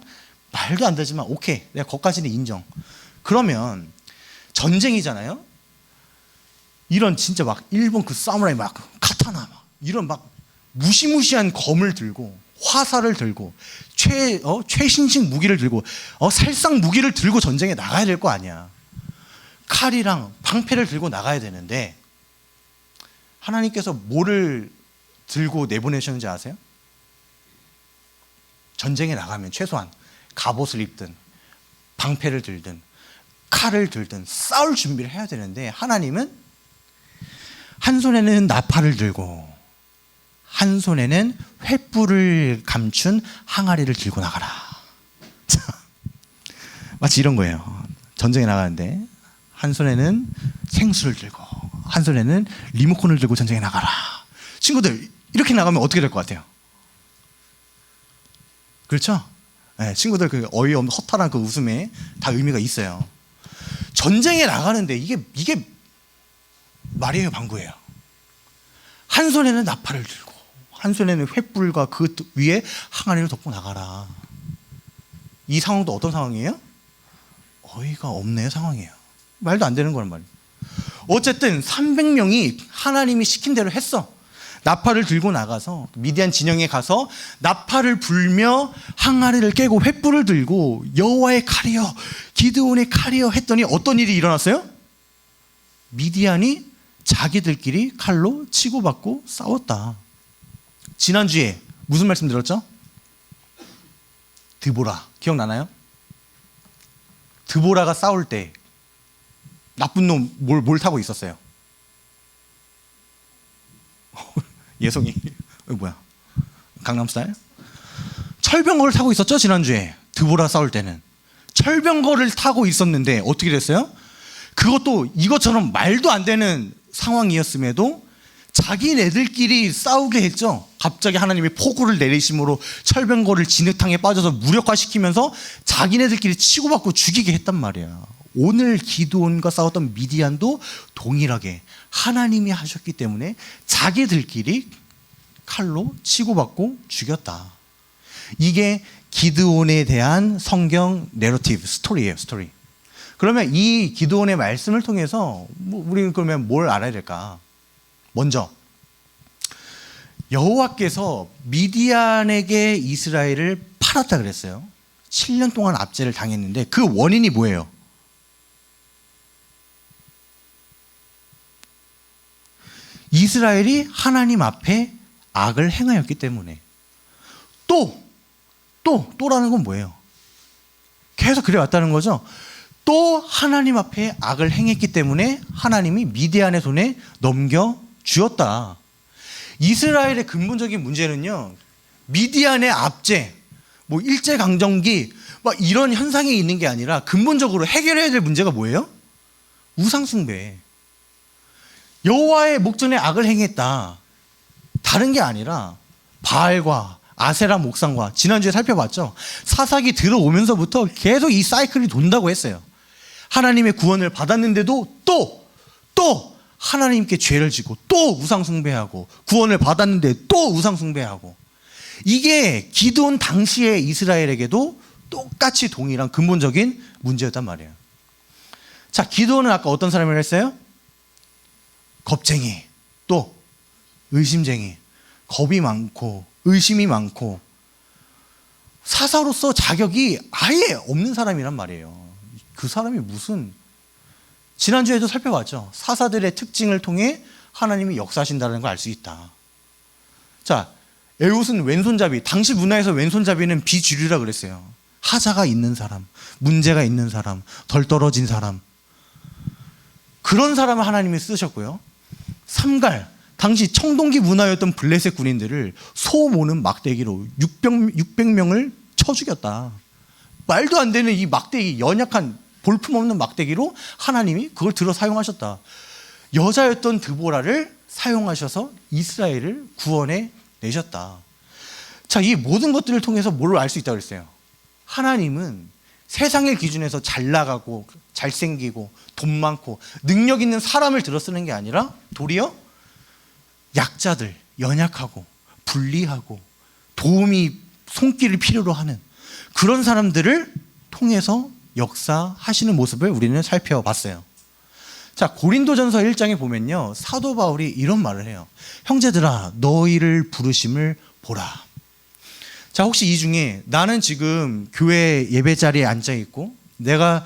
말도 안 되지만 오케이. 내가 거기까지는 인정. 그러면 전쟁이잖아요. 이런 진짜 막 일본 그 사무라이 막 카타나 막 이런 막 무시무시한 검을 들고 화살을 들고 최신식 무기를 들고 살상 무기를 들고 전쟁에 나가야 될 거 아니야. 칼이랑 방패를 들고 나가야 되는데 하나님께서 뭐를 들고 내보내셨는지 아세요? 전쟁에 나가면 최소한 갑옷을 입든 방패를 들든 칼을 들든 싸울 준비를 해야 되는데 하나님은 한 손에는 나팔을 들고 한 손에는 횃불을 감춘 항아리를 들고 나가라. 마치 이런 거예요. 전쟁에 나가는데 한 손에는 생수를 들고 한 손에는 리모컨을 들고 전쟁에 나가라. 친구들 이렇게 나가면 어떻게 될 것 같아요? 그렇죠? 네, 친구들 그 어이없는 허탈한 그 웃음에 다 의미가 있어요. 전쟁에 나가는데 이게 말이에요, 방구예요. 한 손에는 나팔을 들고 한 손에는 횃불과 그 위에 항아리를 덮고 나가라. 이 상황도 어떤 상황이에요? 어이가 없는 상황이에요. 말도 안 되는 거란 말이에요. 어쨌든 300명이 하나님이 시킨 대로 했어. 나팔을 들고 나가서 미디안 진영에 가서 나팔을 불며 항아리를 깨고 횃불을 들고 여호와의 칼이여 기드온의 칼이여 했더니 어떤 일이 일어났어요? 미디안이 자기들끼리 칼로 치고받고 싸웠다. 지난주에 무슨 말씀 들었죠? 드보라 기억나나요? 드보라가 싸울 때 나쁜 놈 뭘 타고 있었어요? 예송이 뭐야? 강남스타일? 철병거를 타고 있었죠 지난주에. 드보라 싸울 때는 철병거를 타고 있었는데 어떻게 됐어요? 그것도 이것처럼 말도 안 되는 상황이었음에도 자기네들끼리 싸우게 했죠. 갑자기 하나님이 폭우를 내리심으로 철병거를 진흙탕에 빠져서 무력화시키면서 자기네들끼리 치고받고 죽이게 했단 말이야. 오늘 기드온과 싸웠던 미디안도 동일하게 하나님이 하셨기 때문에 자기들끼리 칼로 치고받고 죽였다. 이게 기드온에 대한 성경 내러티브 스토리예요. 스토리. 그러면 이 기드온의 말씀을 통해서 우리는 그러면 뭘 알아야 될까? 먼저 여호와께서 미디안에게 이스라엘을 팔았다 그랬어요. 7년 동안 압제를 당했는데 그 원인이 뭐예요? 이스라엘이 하나님 앞에 악을 행하였기 때문에. 또라는 건 뭐예요? 계속 그래왔다는 거죠. 또 하나님 앞에 악을 행했기 때문에 하나님이 미디안의 손에 넘겨주었다. 이스라엘의 근본적인 문제는요, 미디안의 압제, 일제강점기 막 이런 현상이 있는 게 아니라 근본적으로 해결해야 될 문제가 뭐예요? 우상숭배. 여호와의 목전에 악을 행했다. 다른 게 아니라 바알과 아세라 목상과 지난주에 살펴봤죠. 사사기 들어오면서부터 계속 이 사이클이 돈다고 했어요. 하나님의 구원을 받았는데도 또 하나님께 죄를 지고 또 우상숭배하고 구원을 받았는데 또 우상숭배하고. 이게 기드온 당시의 이스라엘에게도 똑같이 동일한 근본적인 문제였단 말이에요. 자, 기드온은 아까 어떤 사람이라고 했어요? 겁쟁이, 또 의심쟁이, 겁이 많고 의심이 많고 사사로서 자격이 아예 없는 사람이란 말이에요. 그 사람이 무슨, 지난주에도 살펴봤죠. 사사들의 특징을 통해 하나님이 역사하신다는 걸 알 수 있다. 자, 에훗은 왼손잡이, 당시 문화에서 왼손잡이는 비주류라 그랬어요. 하자가 있는 사람, 문제가 있는 사람, 덜 떨어진 사람, 그런 사람을 하나님이 쓰셨고요. 삼갈, 당시 청동기 문화였던 블레셋 군인들을 소 모는 막대기로 600명을 쳐 죽였다. 말도 안 되는 이 막대기, 연약한 볼품없는 막대기로 하나님이 그걸 들어 사용하셨다. 여자였던 드보라를 사용하셔서 이스라엘을 구원해 내셨다. 자, 이 모든 것들을 통해서 뭘 알 수 있다고 그랬어요? 하나님은 세상의 기준에서 잘 나가고 잘생기고 돈 많고 능력 있는 사람을 들어 쓰는 게 아니라 도리어 약자들, 연약하고 불리하고 도움이 손길을 필요로 하는 그런 사람들을 통해서 역사하시는 모습을 우리는 살펴봤어요. 자, 고린도전서 1장에 보면요, 사도 바울이 이런 말을 해요. 형제들아, 너희를 부르심을 보라. 자, 혹시 이 중에 나는 지금 교회 예배 자리에 앉아 있고 내가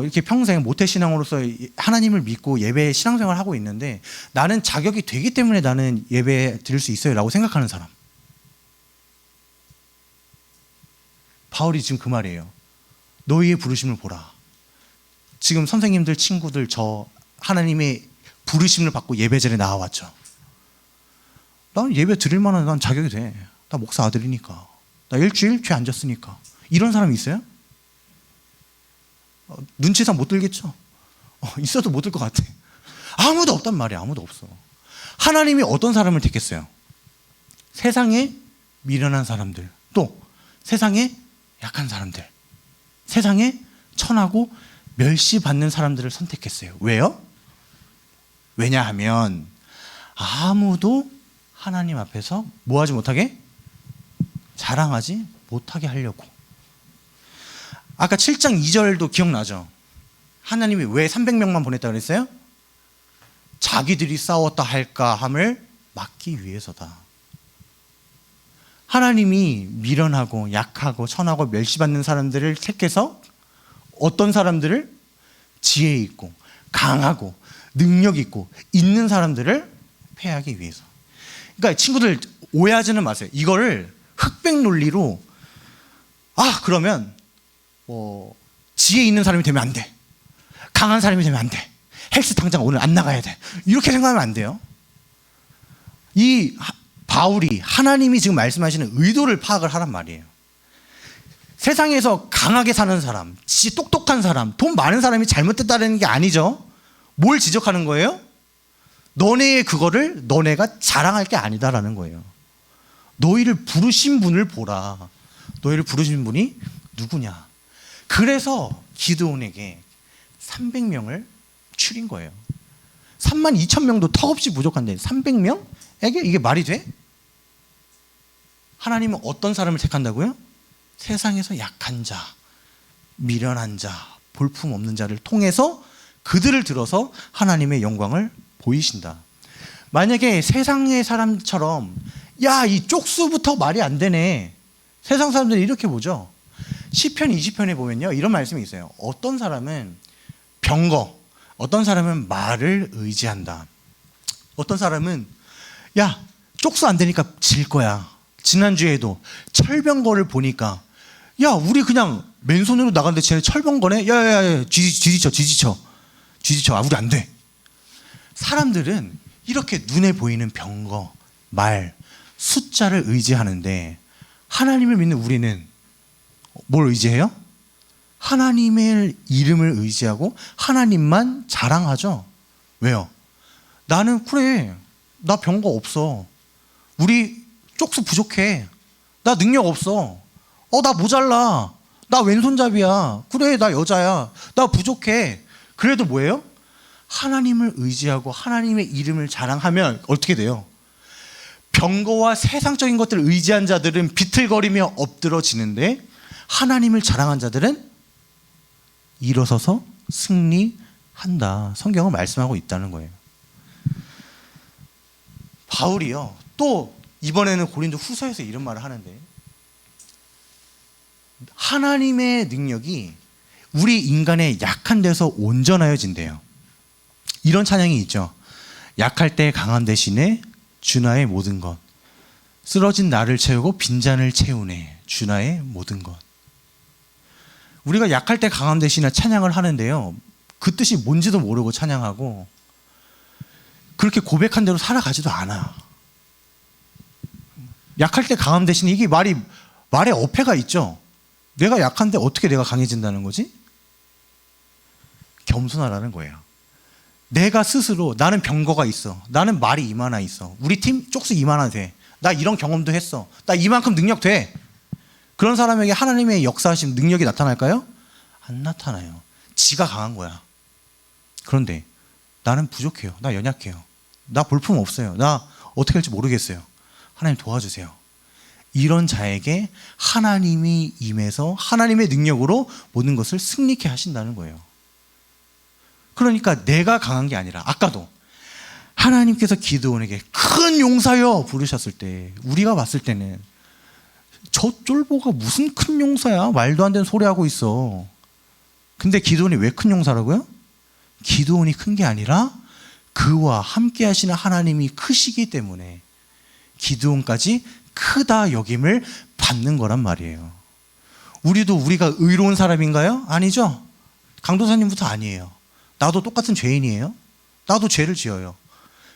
이렇게 평생 모태신앙으로서 하나님을 믿고 예배 신앙생활을 하고 있는데 나는 자격이 되기 때문에 나는 예배 드릴 수 있어요 라고 생각하는 사람. 바울이 지금 그 말이에요. 너희의 부르심을 보라. 지금 선생님들, 친구들, 저 하나님의 부르심을 받고 예배 자리에 나와왔죠. 난 예배 드릴 만한 난 자격이 돼. 나 목사 아들이니까. 나 일주일 죄 안 졌으니까. 이런 사람이 있어요? 눈치상 못 들겠죠? 있어도 못 들 것 같아. 아무도 없단 말이야. 아무도 없어. 하나님이 어떤 사람을 택했어요? 세상에 미련한 사람들, 또 세상에 약한 사람들, 세상에 천하고 멸시받는 사람들을 선택했어요. 왜요? 왜냐하면 아무도 하나님 앞에서 뭐 하지 못하게? 자랑하지 못하게 하려고. 아까 7장 2절도 기억나죠? 하나님이 왜 300명만 보냈다 그랬어요? 자기들이 싸웠다 할까 함을 막기 위해서다. 하나님이 미련하고 약하고 천하고 멸시받는 사람들을 택해서 어떤 사람들을? 지혜 있고 강하고 능력 있고 있는 사람들을 패하기 위해서. 그러니까 친구들 오해하지는 마세요. 이거를 흑백 논리로 그러면 지혜 있는 사람이 되면 안 돼. 강한 사람이 되면 안 돼. 헬스 당장 오늘 안 나가야 돼. 이렇게 생각하면 안 돼요. 이 바울이 하나님이 지금 말씀하시는 의도를 파악을 하란 말이에요. 세상에서 강하게 사는 사람, 똑똑한 사람, 돈 많은 사람이 잘못됐다는 게 아니죠. 뭘 지적하는 거예요? 너네의 그거를 너네가 자랑할 게 아니다라는 거예요. 너희를 부르신 분을 보라. 너희를 부르신 분이 누구냐. 그래서 기드온에게 300명을 추린 거예요. 32,000명도 턱없이 부족한데 300명에게 이게 말이 돼? 하나님은 어떤 사람을 택한다고요? 세상에서 약한 자, 미련한 자, 볼품 없는 자를 통해서 그들을 들어서 하나님의 영광을 보이신다. 만약에 세상의 사람처럼 야, 이 쪽수부터 말이 안 되네. 세상 사람들이 이렇게 보죠. 시편 20편에 보면요, 이런 말씀이 있어요. 어떤 사람은 병거, 어떤 사람은 말을 의지한다. 어떤 사람은 야, 쪽수 안 되니까 질 거야. 지난주에도 철병거를 보니까 야, 우리 그냥 맨손으로 나갔는데 쟤네 철병거네? 야, 뒤지쳐. 우리 안 돼. 사람들은 이렇게 눈에 보이는 병거, 말, 숫자를 의지하는데 하나님을 믿는 우리는 뭘 의지해요? 하나님의 이름을 의지하고 하나님만 자랑하죠. 왜요? 나는 그래, 나 병거 없어. 우리 쪽수 부족해. 나 능력 없어. 나 모자라. 나 왼손잡이야. 그래, 나 여자야. 나 부족해. 그래도 뭐예요? 하나님을 의지하고 하나님의 이름을 자랑하면 어떻게 돼요? 병거와 세상적인 것들을 의지한 자들은 비틀거리며 엎드러지는데 하나님을 자랑한 자들은 일어서서 승리한다. 성경은 말씀하고 있다는 거예요. 바울이요, 또 이번에는 고린도 후서에서 이런 말을 하는데 하나님의 능력이 우리 인간의 약한 데서 온전하여진대요. 이런 찬양이 있죠. 약할 때 강함 대신에 주나의 모든 것, 쓰러진 나를 채우고 빈잔을 채우네 주나의 모든 것. 우리가 약할 때 강함 대신에 찬양을 하는데요, 그 뜻이 뭔지도 모르고 찬양하고 그렇게 고백한 대로 살아가지도 않아. 약할 때 강함 대신에 이게 말에 어폐가 있죠. 내가 약한데 어떻게 내가 강해진다는 거지? 겸손하라는 거예요. 내가 스스로 나는 병거가 있어. 나는 말이 이만하 있어. 우리 팀 쪽수 이만하 돼. 나 이런 경험도 했어. 나 이만큼 능력 돼. 그런 사람에게 하나님의 역사하심 능력이 나타날까요? 안 나타나요. 지가 강한 거야. 그런데 나는 부족해요. 나 연약해요. 나 볼품 없어요. 나 어떻게 할지 모르겠어요. 하나님 도와주세요. 이런 자에게 하나님이 임해서 하나님의 능력으로 모든 것을 승리케 하신다는 거예요. 그러니까 내가 강한 게 아니라 아까도 하나님께서 기드온에게 큰 용사여 부르셨을 때 우리가 봤을 때는 저 쫄보가 무슨 큰 용사야? 말도 안 되는 소리 하고 있어. 근데 기드온이 왜 큰 용사라고요? 기드온이 큰 게 아니라 그와 함께 하시는 하나님이 크시기 때문에 기드온까지 크다 여김을 받는 거란 말이에요. 우리가 의로운 사람인가요? 아니죠. 강도사님부터 아니에요. 나도 똑같은 죄인이에요. 나도 죄를 지어요.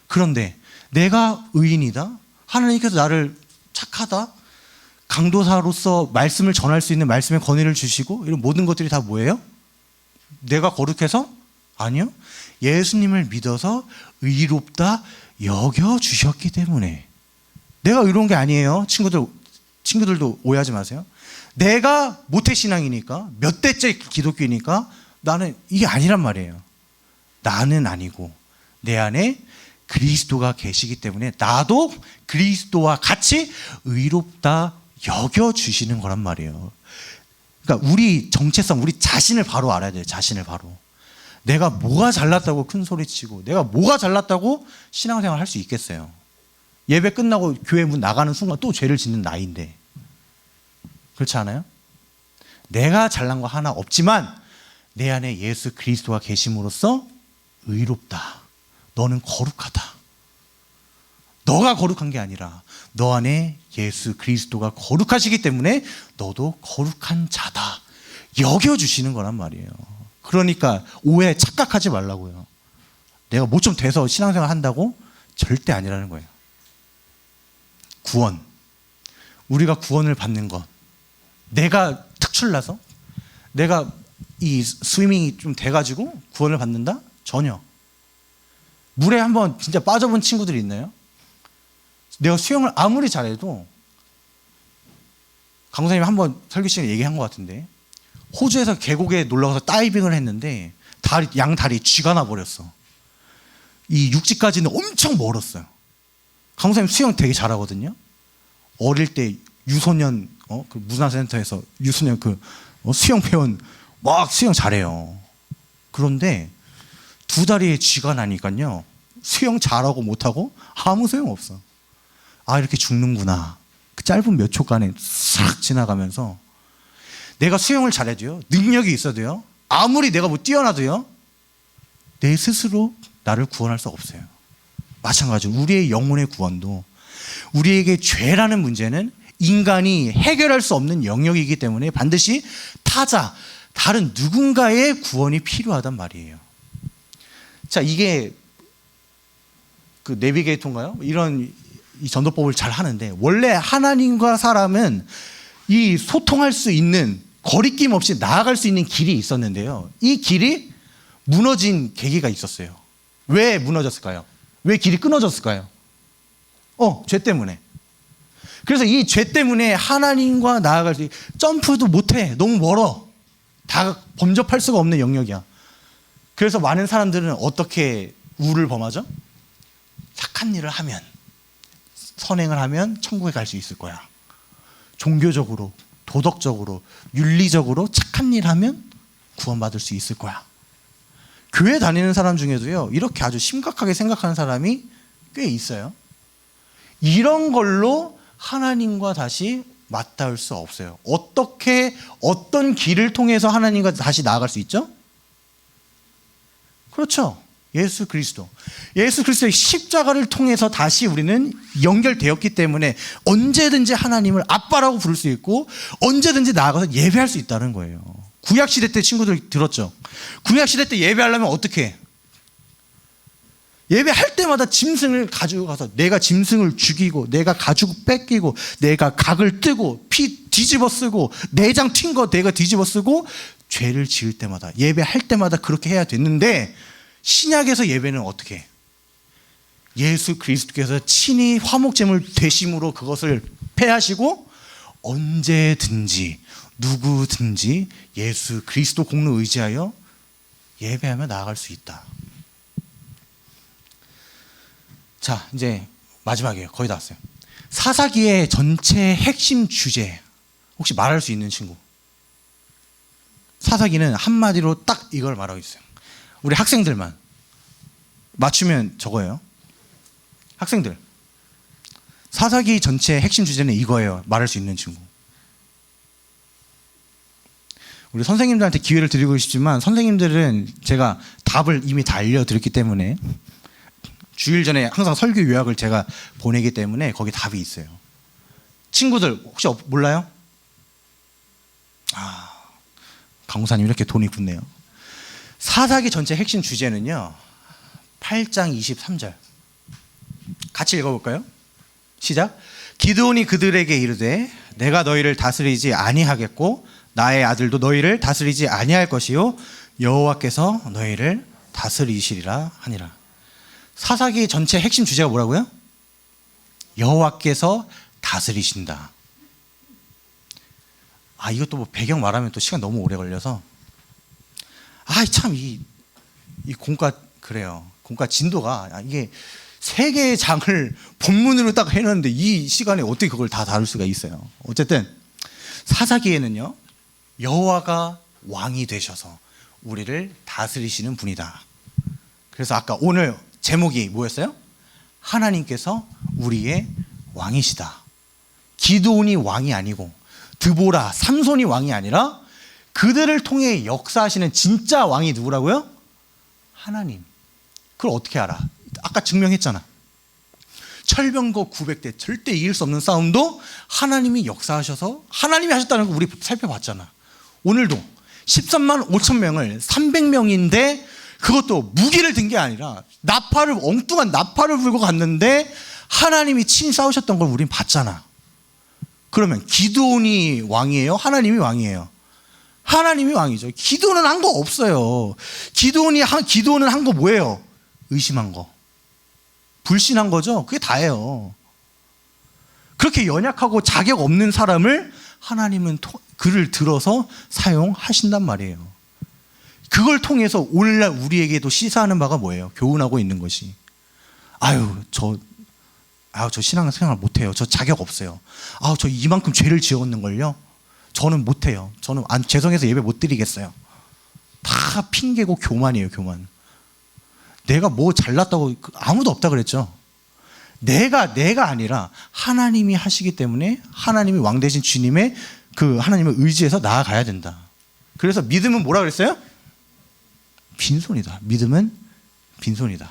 그런데 내가 의인이다. 하나님께서 나를 착하다. 강도사로서 말씀을 전할 수 있는 말씀의 권위를 주시고 이런 모든 것들이 다 뭐예요? 내가 거룩해서? 아니요. 예수님을 믿어서 의롭다 여겨주셨기 때문에. 내가 의로운 게 아니에요. 친구들도 오해하지 마세요. 내가 모태신앙이니까 몇 대째 기독교이니까 나는 이게 아니란 말이에요. 나는 아니고 내 안에 그리스도가 계시기 때문에 나도 그리스도와 같이 의롭다 여겨주시는 거란 말이에요. 그러니까 우리 정체성, 우리 자신을 바로 알아야 돼요. 자신을 바로. 내가 뭐가 잘났다고 큰 소리치고 내가 뭐가 잘났다고 신앙생활 할 수 있겠어요. 예배 끝나고 교회 문 나가는 순간 또 죄를 짓는 나인데 그렇지 않아요? 내가 잘난 거 하나 없지만 내 안에 예수 그리스도가 계심으로써 의롭다. 너는 거룩하다. 너가 거룩한 게 아니라 너 안에 예수 그리스도가 거룩하시기 때문에 너도 거룩한 자다. 여겨주시는 거란 말이에요. 그러니까 오해 착각하지 말라고요. 내가 뭐 좀 돼서 신앙생활 한다고? 절대 아니라는 거예요. 구원. 우리가 구원을 받는 것. 내가 특출나서? 내가 이 스위밍이 좀 돼가지고 구원을 받는다? 전혀. 물에 한번 진짜 빠져본 친구들이 있나요? 내가 수영을 아무리 잘해도 강사님이 한번 설교 시간에 얘기한 것 같은데 호주에서 계곡에 놀러가서 다이빙을 했는데 양 다리 쥐가 나버렸어. 이 육지까지는 엄청 멀었어요. 강사님 수영 되게 잘하거든요. 어릴 때 유소년 그 문화센터에서 유소년 수영 배운 막 수영 잘해요. 그런데 두 다리에 쥐가 나니까요 수영 잘하고 못하고 아무 소용없어. 아 이렇게 죽는구나. 그 짧은 몇 초간에 싹 지나가면서 내가 수영을 잘해도요 능력이 있어도요 아무리 내가 뭐 뛰어나도요 내 스스로 나를 구원할 수 없어요. 마찬가지로 우리의 영혼의 구원도 우리에게 죄라는 문제는 인간이 해결할 수 없는 영역이기 때문에 반드시 타자 다른 누군가의 구원이 필요하단 말이에요. 자 이게 그 내비게이터인가요? 이런 이 전도법을 잘 하는데 원래 하나님과 사람은 이 소통할 수 있는 거리낌 없이 나아갈 수 있는 길이 있었는데요. 이 길이 무너진 계기가 있었어요. 왜 무너졌을까요? 왜 길이 끊어졌을까요? 죄 때문에. 그래서 이 죄 때문에 하나님과 나아갈 수 점프도 못해. 너무 멀어. 다 범접할 수가 없는 영역이야. 그래서 많은 사람들은 어떻게 우를 범하죠? 착한 일을 하면 선행을 하면 천국에 갈 수 있을 거야. 종교적으로, 도덕적으로, 윤리적으로 착한 일 하면 구원받을 수 있을 거야. 교회 다니는 사람 중에도요 이렇게 아주 심각하게 생각하는 사람이 꽤 있어요. 이런 걸로 하나님과 다시 맞닿을 수 없어요. 어떤 길을 통해서 하나님과 다시 나아갈 수 있죠? 그렇죠. 예수 그리스도. 예수 그리스도의 십자가를 통해서 다시 우리는 연결되었기 때문에 언제든지 하나님을 아빠라고 부를 수 있고 언제든지 나아가서 예배할 수 있다는 거예요. 구약시대 때 친구들 들었죠? 구약시대 때 예배하려면 어떻게 해? 예배할 때마다 짐승을 가지고 가서 내가 짐승을 죽이고 내가 가죽 뺏기고 내가 각을 뜨고 피 뒤집어 쓰고 내장 튄 거 내가 뒤집어 쓰고 죄를 지을 때마다 예배할 때마다 그렇게 해야 됐는데 신약에서 예배는 어떻게 해? 예수 그리스도께서 친히 화목제물 되심으로 그것을 패하시고 언제든지 누구든지 예수 그리스도 공로 의지하여 예배하며 나아갈 수 있다. 자, 이제 마지막이에요. 거의 다 왔어요. 사사기의 전체 핵심 주제 혹시 말할 수 있는 친구? 사사기는 한마디로 딱 이걸 말하고 있어요. 우리 학생들만 맞추면 저거예요. 학생들, 사사기 전체 핵심 주제는 이거예요. 말할 수 있는 친구. 우리 선생님들한테 기회를 드리고 싶지만 선생님들은 제가 답을 이미 다 알려드렸기 때문에 주일 전에 항상 설교 요약을 제가 보내기 때문에 거기 답이 있어요. 친구들 혹시 몰라요? 강우사님 이렇게 돈이 굳네요. 사사기 전체 핵심 주제는요 8장 23절 같이 읽어볼까요? 시작. 기드온이 그들에게 이르되 내가 너희를 다스리지 아니하겠고 나의 아들도 너희를 다스리지 아니할 것이요 여호와께서 너희를 다스리시리라 하니라. 사사기 전체 핵심 주제가 뭐라고요? 여호와께서 다스리신다. 이것도 뭐 배경 말하면 또 시간 너무 오래 걸려서 참 이 공과 그래요. 공과 진도가 이게 세 개의 장을 본문으로 딱 해놨는데 이 시간에 어떻게 그걸 다 다룰 수가 있어요. 어쨌든 사사기에는요 여호와가 왕이 되셔서 우리를 다스리시는 분이다. 그래서 아까 오늘 제목이 뭐였어요? 하나님께서 우리의 왕이시다. 기드온이 왕이 아니고 드보라, 삼손이 왕이 아니라 그들을 통해 역사하시는 진짜 왕이 누구라고요? 하나님. 그걸 어떻게 알아? 아까 증명했잖아. 철병거 900대 절대 이길 수 없는 싸움도 하나님이 역사하셔서 하나님이 하셨다는 거 우리 살펴봤잖아. 오늘도 13만 5천 명을 300명인데 그것도 무기를 든 게 아니라 엉뚱한 나팔을 불고 갔는데 하나님이 친히 싸우셨던 걸 우린 봤잖아. 그러면 기드온이 왕이에요? 하나님이 왕이에요? 하나님이 왕이죠. 기드온은 한 거 없어요. 기드온은 한 거 뭐예요? 의심한 거. 불신한 거죠. 그게 다예요. 그렇게 연약하고 자격 없는 사람을 하나님은 그를 들어서 사용하신단 말이에요. 그걸 통해서 오늘날 우리에게도 시사하는 바가 뭐예요? 교훈하고 있는 것이 저 신앙생활 못해요. 저 자격 없어요. 저 이만큼 죄를 지었는걸요. 저는 못해요. 저는 죄송해서 예배 못 드리겠어요. 다 핑계고 교만이에요. 교만. 내가 뭐 잘났다고 아무도 없다 그랬죠. 내가 아니라 하나님이 하시기 때문에 하나님이 왕 되신 주님의 그 하나님을 의지해서 나아가야 된다. 그래서 믿음은 뭐라 그랬어요? 빈손이다. 믿음은 빈손이다.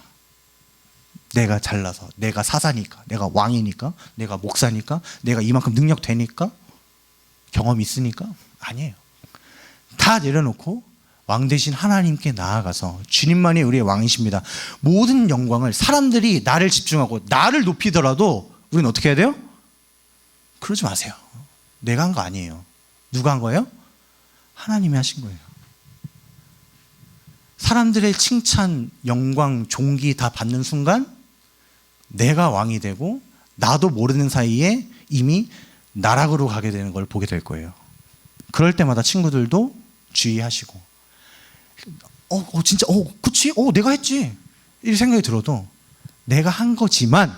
내가 잘나서, 내가 사사니까, 내가 왕이니까, 내가 목사니까, 내가 이만큼 능력 되니까, 경험이 있으니까 아니에요. 다 내려놓고 왕 대신 하나님께 나아가서 주님만이 우리의 왕이십니다. 모든 영광을 사람들이 나를 집중하고 나를 높이더라도 우리는 어떻게 해야 돼요? 그러지 마세요. 내가 한 거 아니에요. 누가 한 거예요? 하나님이 하신 거예요. 사람들의 칭찬, 영광, 존귀 다 받는 순간 내가 왕이 되고 나도 모르는 사이에 이미 나락으로 가게 되는 걸 보게 될 거예요. 그럴 때마다 친구들도 주의하시고 진짜 그치? 내가 했지. 이 생각이 들어도 내가 한 거지만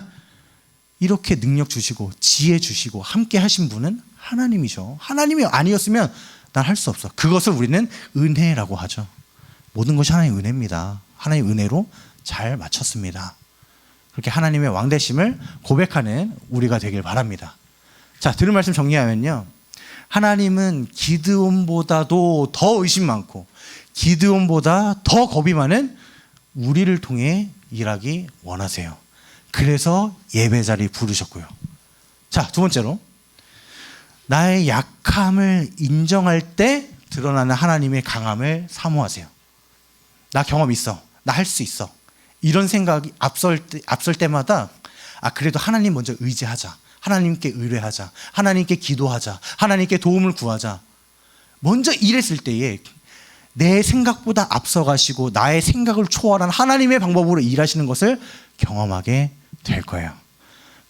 이렇게 능력 주시고 지혜 주시고 함께 하신 분은 하나님이죠. 하나님이 아니었으면 난 할 수 없어. 그것을 우리는 은혜라고 하죠. 모든 것이 하나님의 은혜입니다. 하나님의 은혜로 잘 마쳤습니다. 그렇게 하나님의 왕되심을 고백하는 우리가 되길 바랍니다. 자, 들은 말씀 정리하면요. 하나님은 기드온보다도 더 의심 많고 기드온보다 더 겁이 많은 우리를 통해 일하기 원하세요. 그래서 예배 자리 부르셨고요. 자, 두 번째로 나의 약함을 인정할 때 드러나는 하나님의 강함을 사모하세요. 나 경험 있어. 나 할 수 있어. 이런 생각이 앞설 때마다 그래도 하나님 먼저 의지하자. 하나님께 의뢰하자. 하나님께 기도하자. 하나님께 도움을 구하자. 먼저 이랬을 때에 내 생각보다 앞서가시고 나의 생각을 초월한 하나님의 방법으로 일하시는 것을 경험하게 될 거예요.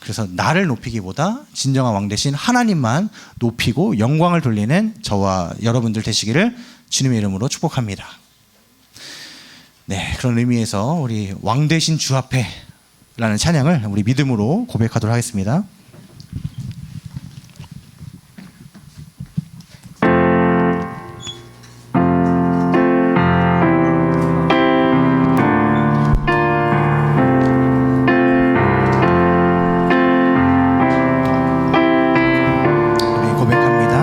그래서 나를 높이기보다 진정한 왕 대신 하나님만 높이고 영광을 돌리는 저와 여러분들 되시기를 주님의 이름으로 축복합니다. 네, 그런 의미에서 우리 왕 대신 주 앞에 라는 찬양을 우리 믿음으로 고백하도록 하겠습니다. 우리 고백합니다.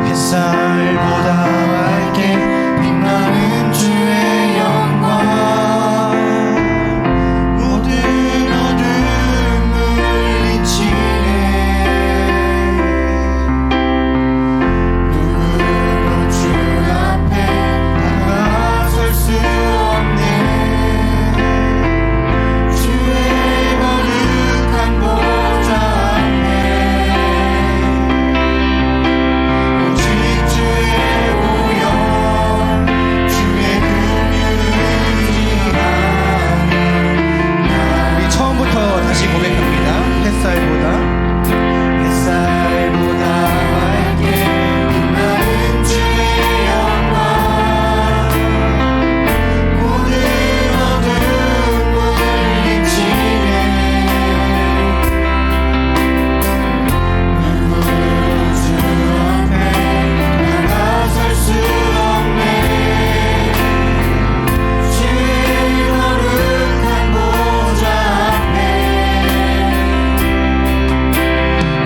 햇살보다 밝게 빛나는 주의 영광, 모든 어둠을 물리치네. 누구도 주 앞에 다가설 수 없네. 주의 거룩한 보좌 앞에 오직 주의 오영, 주의 긍휼을 의지하며. 우리 처음부터 다시 고백합니다. 햇살보다 밝게 빛나는 주의 영광, 모든 어둠 물리치네. 누구도 주 앞에 다가설 수 없네. 주의 거룩한 보좌 앞에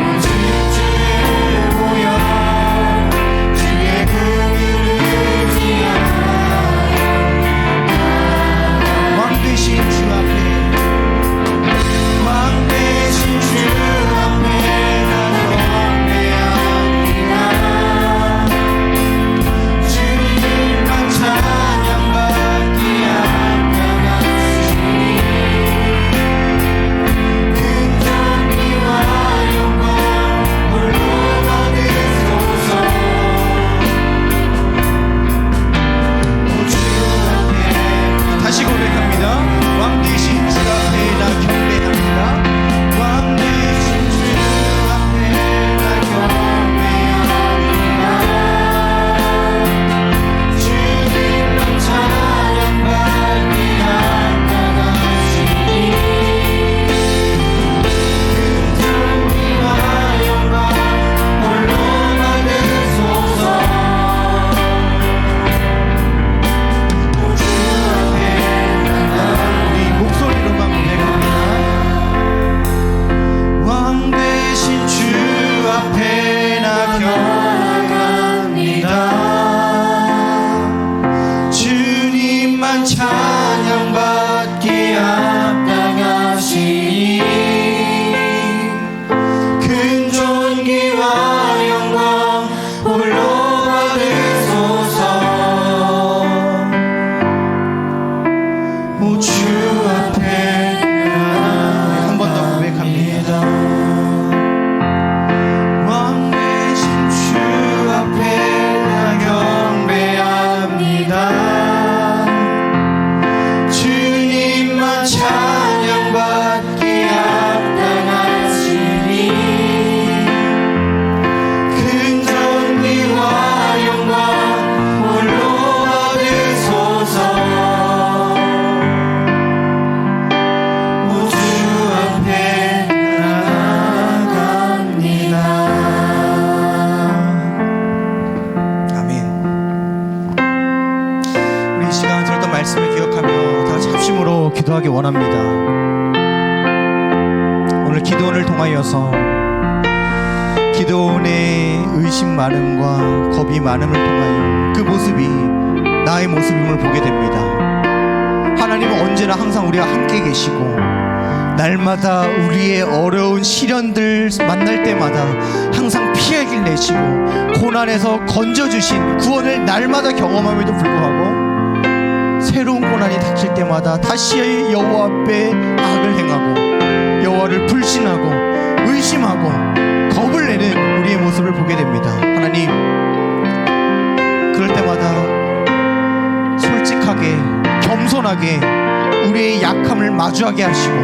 오직 주의 보혈, 주의 긍휼을 의지하여 왕 대신 주 앞에, 왕 대신 주 앞에 나 경배합니다. 주님만 찬양받기 합당하시니 긍정기와 영광 홀로 받으소서. 주 앞에 다시 고백합니다. 왕 대신 주 앞에 나 경배합니다. 왕 대신 주 앞에 나 경배합니다. 주님만 찬양받기 합당하시니 긍정기와 영광 홀로 받으소서. 주 앞에 우리 목소리로만 고백합니다. 왕 대신 주 앞에 나 경배합니다. 주님만 찬양받기 합당하시니 큰 존귀와 영광 홀로 받으소서. 오 주 앞에 한 번 더 고백합니다. 왕 대신 주 앞에 나 경배합니다. 주님만 찬양받기 합당하시니 큰 존귀와 영광 홀로 받으소서. 오 주 앞에 나아갑니다. 아멘. 우리 이 시간 들었던 말씀을 기억하며 다 같이 합심으로 기도하기 원합니다. 오늘 기도원을 통하여서 기도원의 의심 많음과 겁이 많음을 통하여 그 모습이 나의 모습임을 보게 됩니다. 하나님은 언제나 항상 우리와 함께 계시고 날마다 우리의 어려운 시련들 만날 때마다 항상 피할 길 내시고 고난에서 건져주신 구원을 날마다 경험함에도 불구하고 새로운 고난이 닥칠 때마다 다시 여호와 앞에 악을 행하고 여호와를 불신하고 의심하고 겁을 내는 우리의 모습을 보게 됩니다. 하나님, 그럴 때마다 솔직하게 겸손하게 우리의 약함을 마주하게 하시고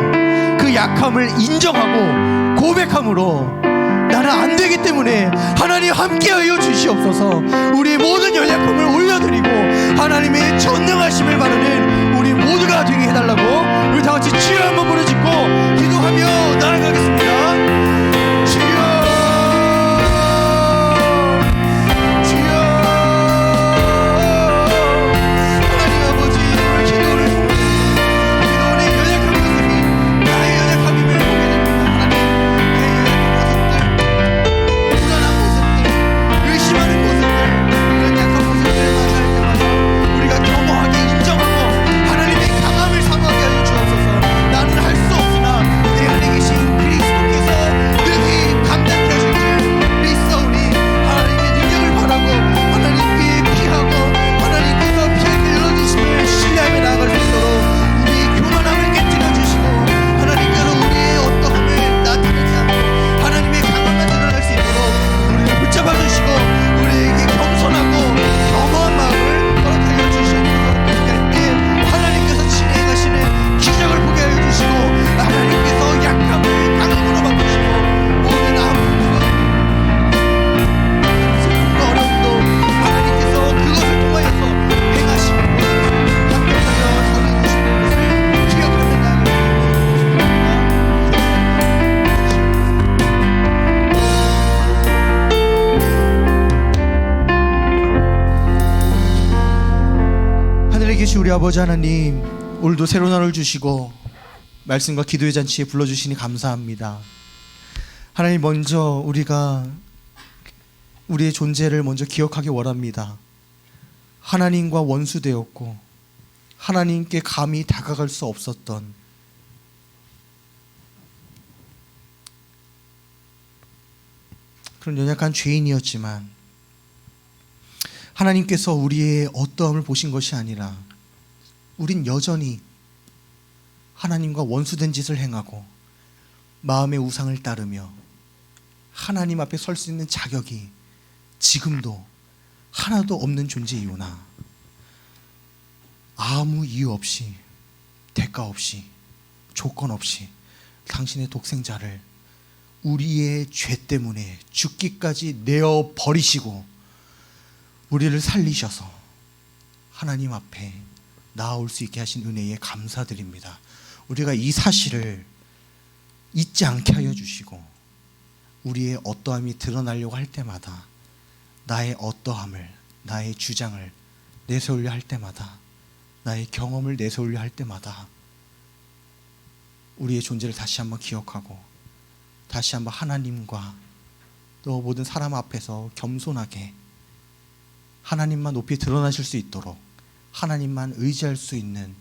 그 약함을 인정하고 고백함으로 나는 안 되기 때문에 하나님 함께하여 주시옵소서. 우리의 모든 연약함을 올려드리고 하나님의 전능하심을 바라는 우리 모두가 되게 해달라고 우리 다 같이 주여 한번 부르짖고 기도하며 나아가겠습니다. 주여, 주여. 하나님 아버지, 오늘 기도를 통해 기도원의 연약한 모습이 나의 연약함임을 보게 됩니다. 하나님, 나의 연약한 모습들, 불안한 모습들, 의심하는 모습들, 이런 약한 모습들을 맞이할 때마다 우리가 겸허하게 인정하고 하나님의 강함을 사모하게 하여 주옵소서. 나는 할 수 없으나 내 안에 계신 그리스도께서 능히 감당케 하실 줄 믿사오니 하나님의 능력을 바라고 하나님께 피하고 하나님께서 피하게 열어주심을 신뢰하며 나아갈 수 있도록 우리의 교만함을 깨뜨려 주시고 하나님께서 우리의 어떠함을 나타내지 않고 하나님의 강함만 드러날 수 있도록 우리를 붙잡아 주시고 우리에게 겸손하고 겸허한 마음을 허락하여 주시옵소서. 그럴 때 하나님께서 진행해 가시는 기적을 보게 하여 주시고 하나님께서 약함을 강함으로 바꾸시고 모든 아픔과 슬픔과 어려움도 하나님께서 그것을 통하여서 행하시고 합격하여 전해 주시는 것을 기억하며 나아가겠습니다. 하늘에 계신 우리 아버지 하나님, 오늘도 새로운 하루를 주시고 말씀과 기도의 잔치에 불러주시니 감사합니다. 하나님, 먼저 우리가 우리의 존재를 먼저 기억하기 원합니다. 하나님과 원수되었고 하나님께 감히 다가갈 수 없었던 그런 연약한 죄인이었지만 하나님께서 우리의 어떠함을 보신 것이 아니라 우린 여전히 하나님과 원수된 짓을 행하고 마음의 우상을 따르며 하나님 앞에 설 수 있는 자격이 지금도 하나도 없는 존재이오나 아무 이유 없이 대가 없이 조건 없이 당신의 독생자를 우리의 죄 때문에 죽기까지 내어 버리시고 우리를 살리셔서 하나님 앞에 나아올 수 있게 하신 은혜에 감사드립니다. 우리가 이 사실을 잊지 않게 하여 주시고 우리의 어떠함이 드러나려고 할 때마다 나의 어떠함을, 나의 주장을 내세우려 할 때마다, 나의 경험을 내세우려 할 때마다 우리의 존재를 다시 한번 기억하고 다시 한번 하나님과 또 모든 사람 앞에서 겸손하게 하나님만 높이 드러나실 수 있도록 하나님만 의지할 수 있는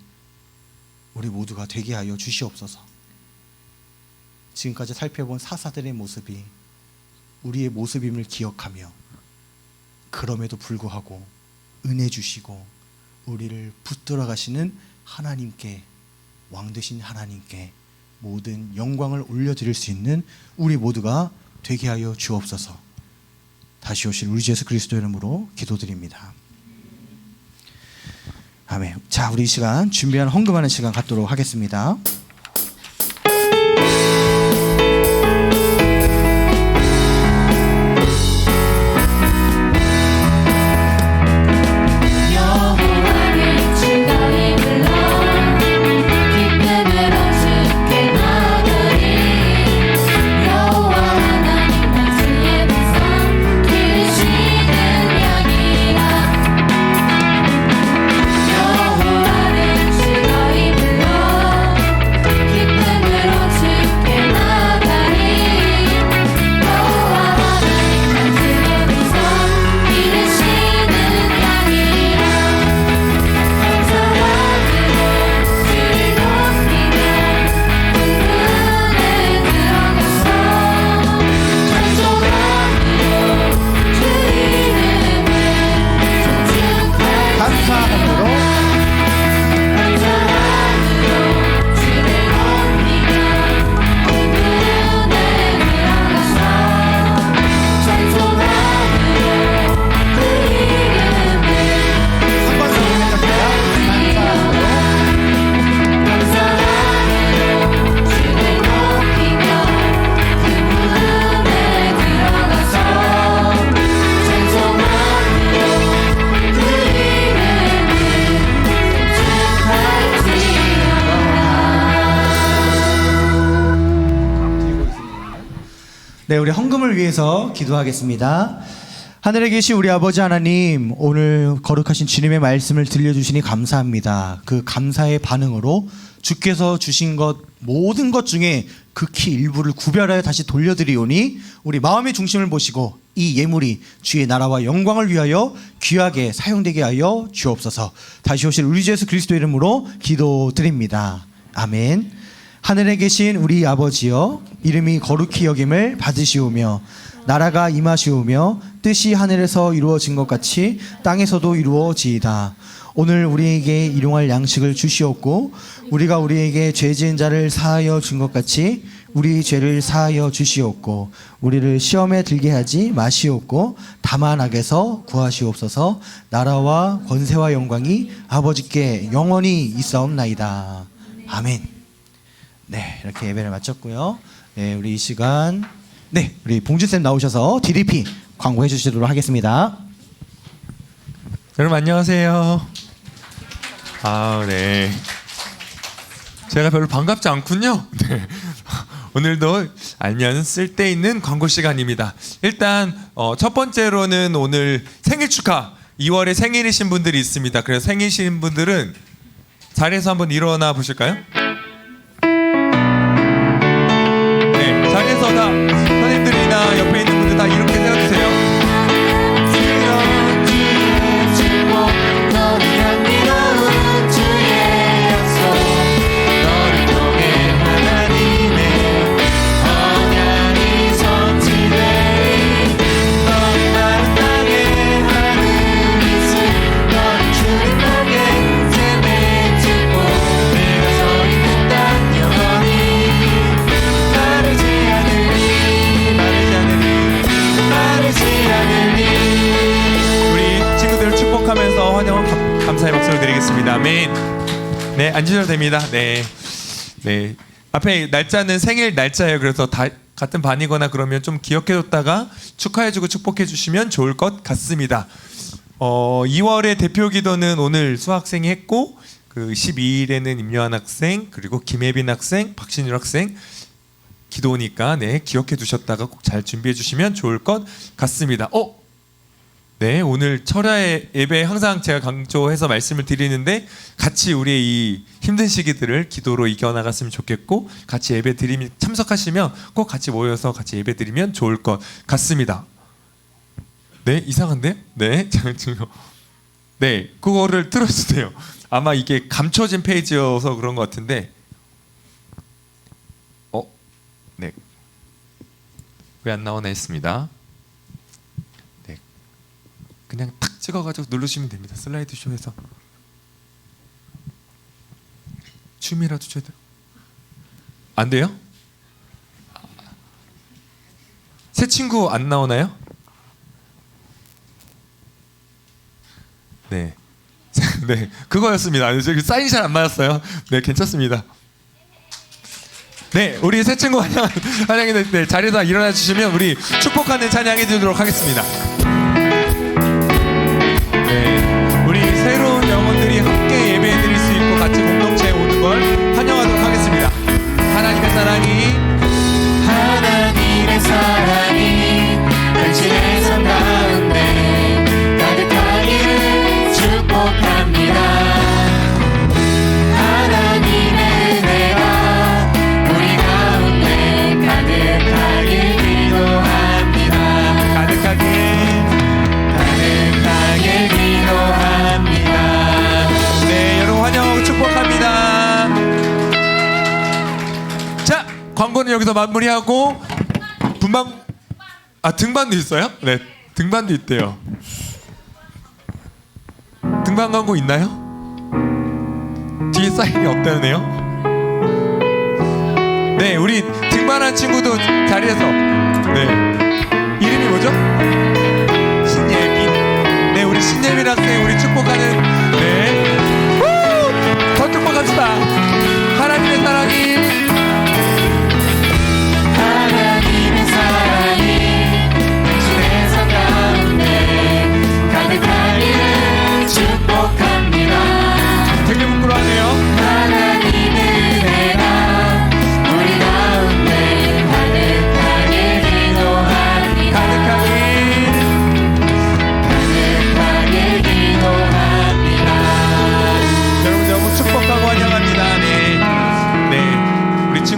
우리 모두가 되게 하여 주시옵소서. 지금까지 살펴본 사사들의 모습이 우리의 모습임을 기억하며 그럼에도 불구하고 은혜 주시고 우리를 붙들어 가시는 하나님께, 왕 되신 하나님께 모든 영광을 올려드릴 수 있는 우리 모두가 되게 하여 주옵소서. 다시 오실 우리 주 예수 그리스도 이름으로 기도드립니다. 아멘. 자, 우리 이 시간 준비한 헌금하는 시간 갖도록 하겠습니다. 네, 우리 헌금을 위해서 기도하겠습니다. 하늘에 계신 우리 아버지 하나님, 오늘 거룩하신 주님의 말씀을 들려주시니 감사합니다. 그 감사의 반응으로 주께서 주신 것 모든 것 중에 극히 일부를 구별하여 다시 돌려드리오니 우리 마음의 중심을 보시고 이 예물이 주의 나라와 영광을 위하여 귀하게 사용되게 하여 주옵소서. 다시 오실 우리 주 예수 그리스도 이름으로 기도드립니다. 아멘. 하늘에 계신 우리 아버지여, 이름이 거룩히 여김을 받으시오며 나라가 임하시오며 뜻이 하늘에서 이루어진 것 같이 땅에서도 이루어지이다. 오늘 우리에게 일용할 양식을 주시옵고 우리가 우리에게 죄 지은 자를 사하여 준 것 같이 우리 죄를 사하여 주시옵고 우리를 시험에 들게 하지 마시옵고 다만 악에서 구하시옵소서. 나라와 권세와 영광이 아버지께 영원히 있사옵나이다. 아멘. 네, 이렇게 예배를 마쳤고요. 네, 우리 이 시간 우리 봉준쌤 나오셔서 DDP 광고해 주시도록 하겠습니다. 여러분 안녕하세요. 네. 제가 별로 반갑지 않군요. 네. 오늘도 알면 쓸데있는 광고 시간입니다. 일단 첫 번째로는 오늘 생일 축하. 2월에 생일이신 분들이 있습니다. 그래서 생일이신 분들은 자리에서 한번 일어나 보실까요? 네, 자리에서 다 선생님들이나 옆에 있는 분들 다 이렇게 세워주세요. 하면서 환영 감사의 박수를 드리겠습니다. 아멘. 네, 앉으셔도 됩니다. 네. 앞에 날짜는 생일 날짜예요. 그래서 다 같은 반이거나 그러면 좀 기억해뒀다가 축하해주고 축복해주시면 좋을 것 같습니다. 2월의 대표 기도는 오늘 수학생이 했고 그 12일에는 임요한 학생 그리고 김혜빈 학생, 박신율 학생 기도니까 기억해두셨다가 꼭 잘 준비해주시면 좋을 것 같습니다. 네, 오늘 철야의 예배 항상 제가 강조해서 말씀을 드리는데 같이 우리의 이 힘든 시기들을 기도로 이겨나갔으면 좋겠고 같이 예배 드리면 참석하시면 꼭 같이 모여서 같이 예배 드리면 좋을 것 같습니다. 네, 이상한데? 네, 네, 그거를 틀어주세요. 아마 이게 감춰진 페이지여서 그런 것 같은데 네, 왜 안 나오나 했습니다. 그냥 탁 찍어가지고 누르시면 됩니다. 슬라이드 쇼에서 춤이라도 춰야 돼요. 안 돼요? 새 친구 안 나오나요? 네, 네, 그거였습니다. 저기 사인이 잘 안 맞았어요. 네, 괜찮습니다. 네, 우리 새 친구 환영인데 자리에서 일어나 주시면 우리 축복하는 찬양해 드리도록 하겠습니다. 우리 새로운 영혼들이 함께 예배해 드릴 수 있고 같이 공동체에 오는 걸 환영하도록 하겠습니다. 하나님의 사랑이 당신의 삶 가운데 가득하기를 축복합니다. 하나님의 은혜가 우리 가운데 가득하길 기도합니다. 가득하길 기도합니다. 네, 여러분 환영하고 축복합니다. 자, 광고는 여기서 마무리하고 등반도 있어요? 네, 등반도 있대요. 등반 광고 있나요? 뒤에 사인이 없다네요. 네, 우리 등반한 친구도 자리에서 이름이 뭐죠? 우리 신예빈 학생 우리 축복하는 더 축복합시다. 하나님의 사랑이 당신의 삶 가운데 가득하기를 축복합니다. 되게 부끄러워하네요. 하나님의 은혜가 우리 가운데 가득하길 기도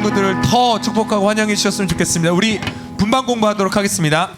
친구들을 더 축복하고 환영해 주셨으면 좋겠습니다. 우리 분반 공부하도록 하겠습니다.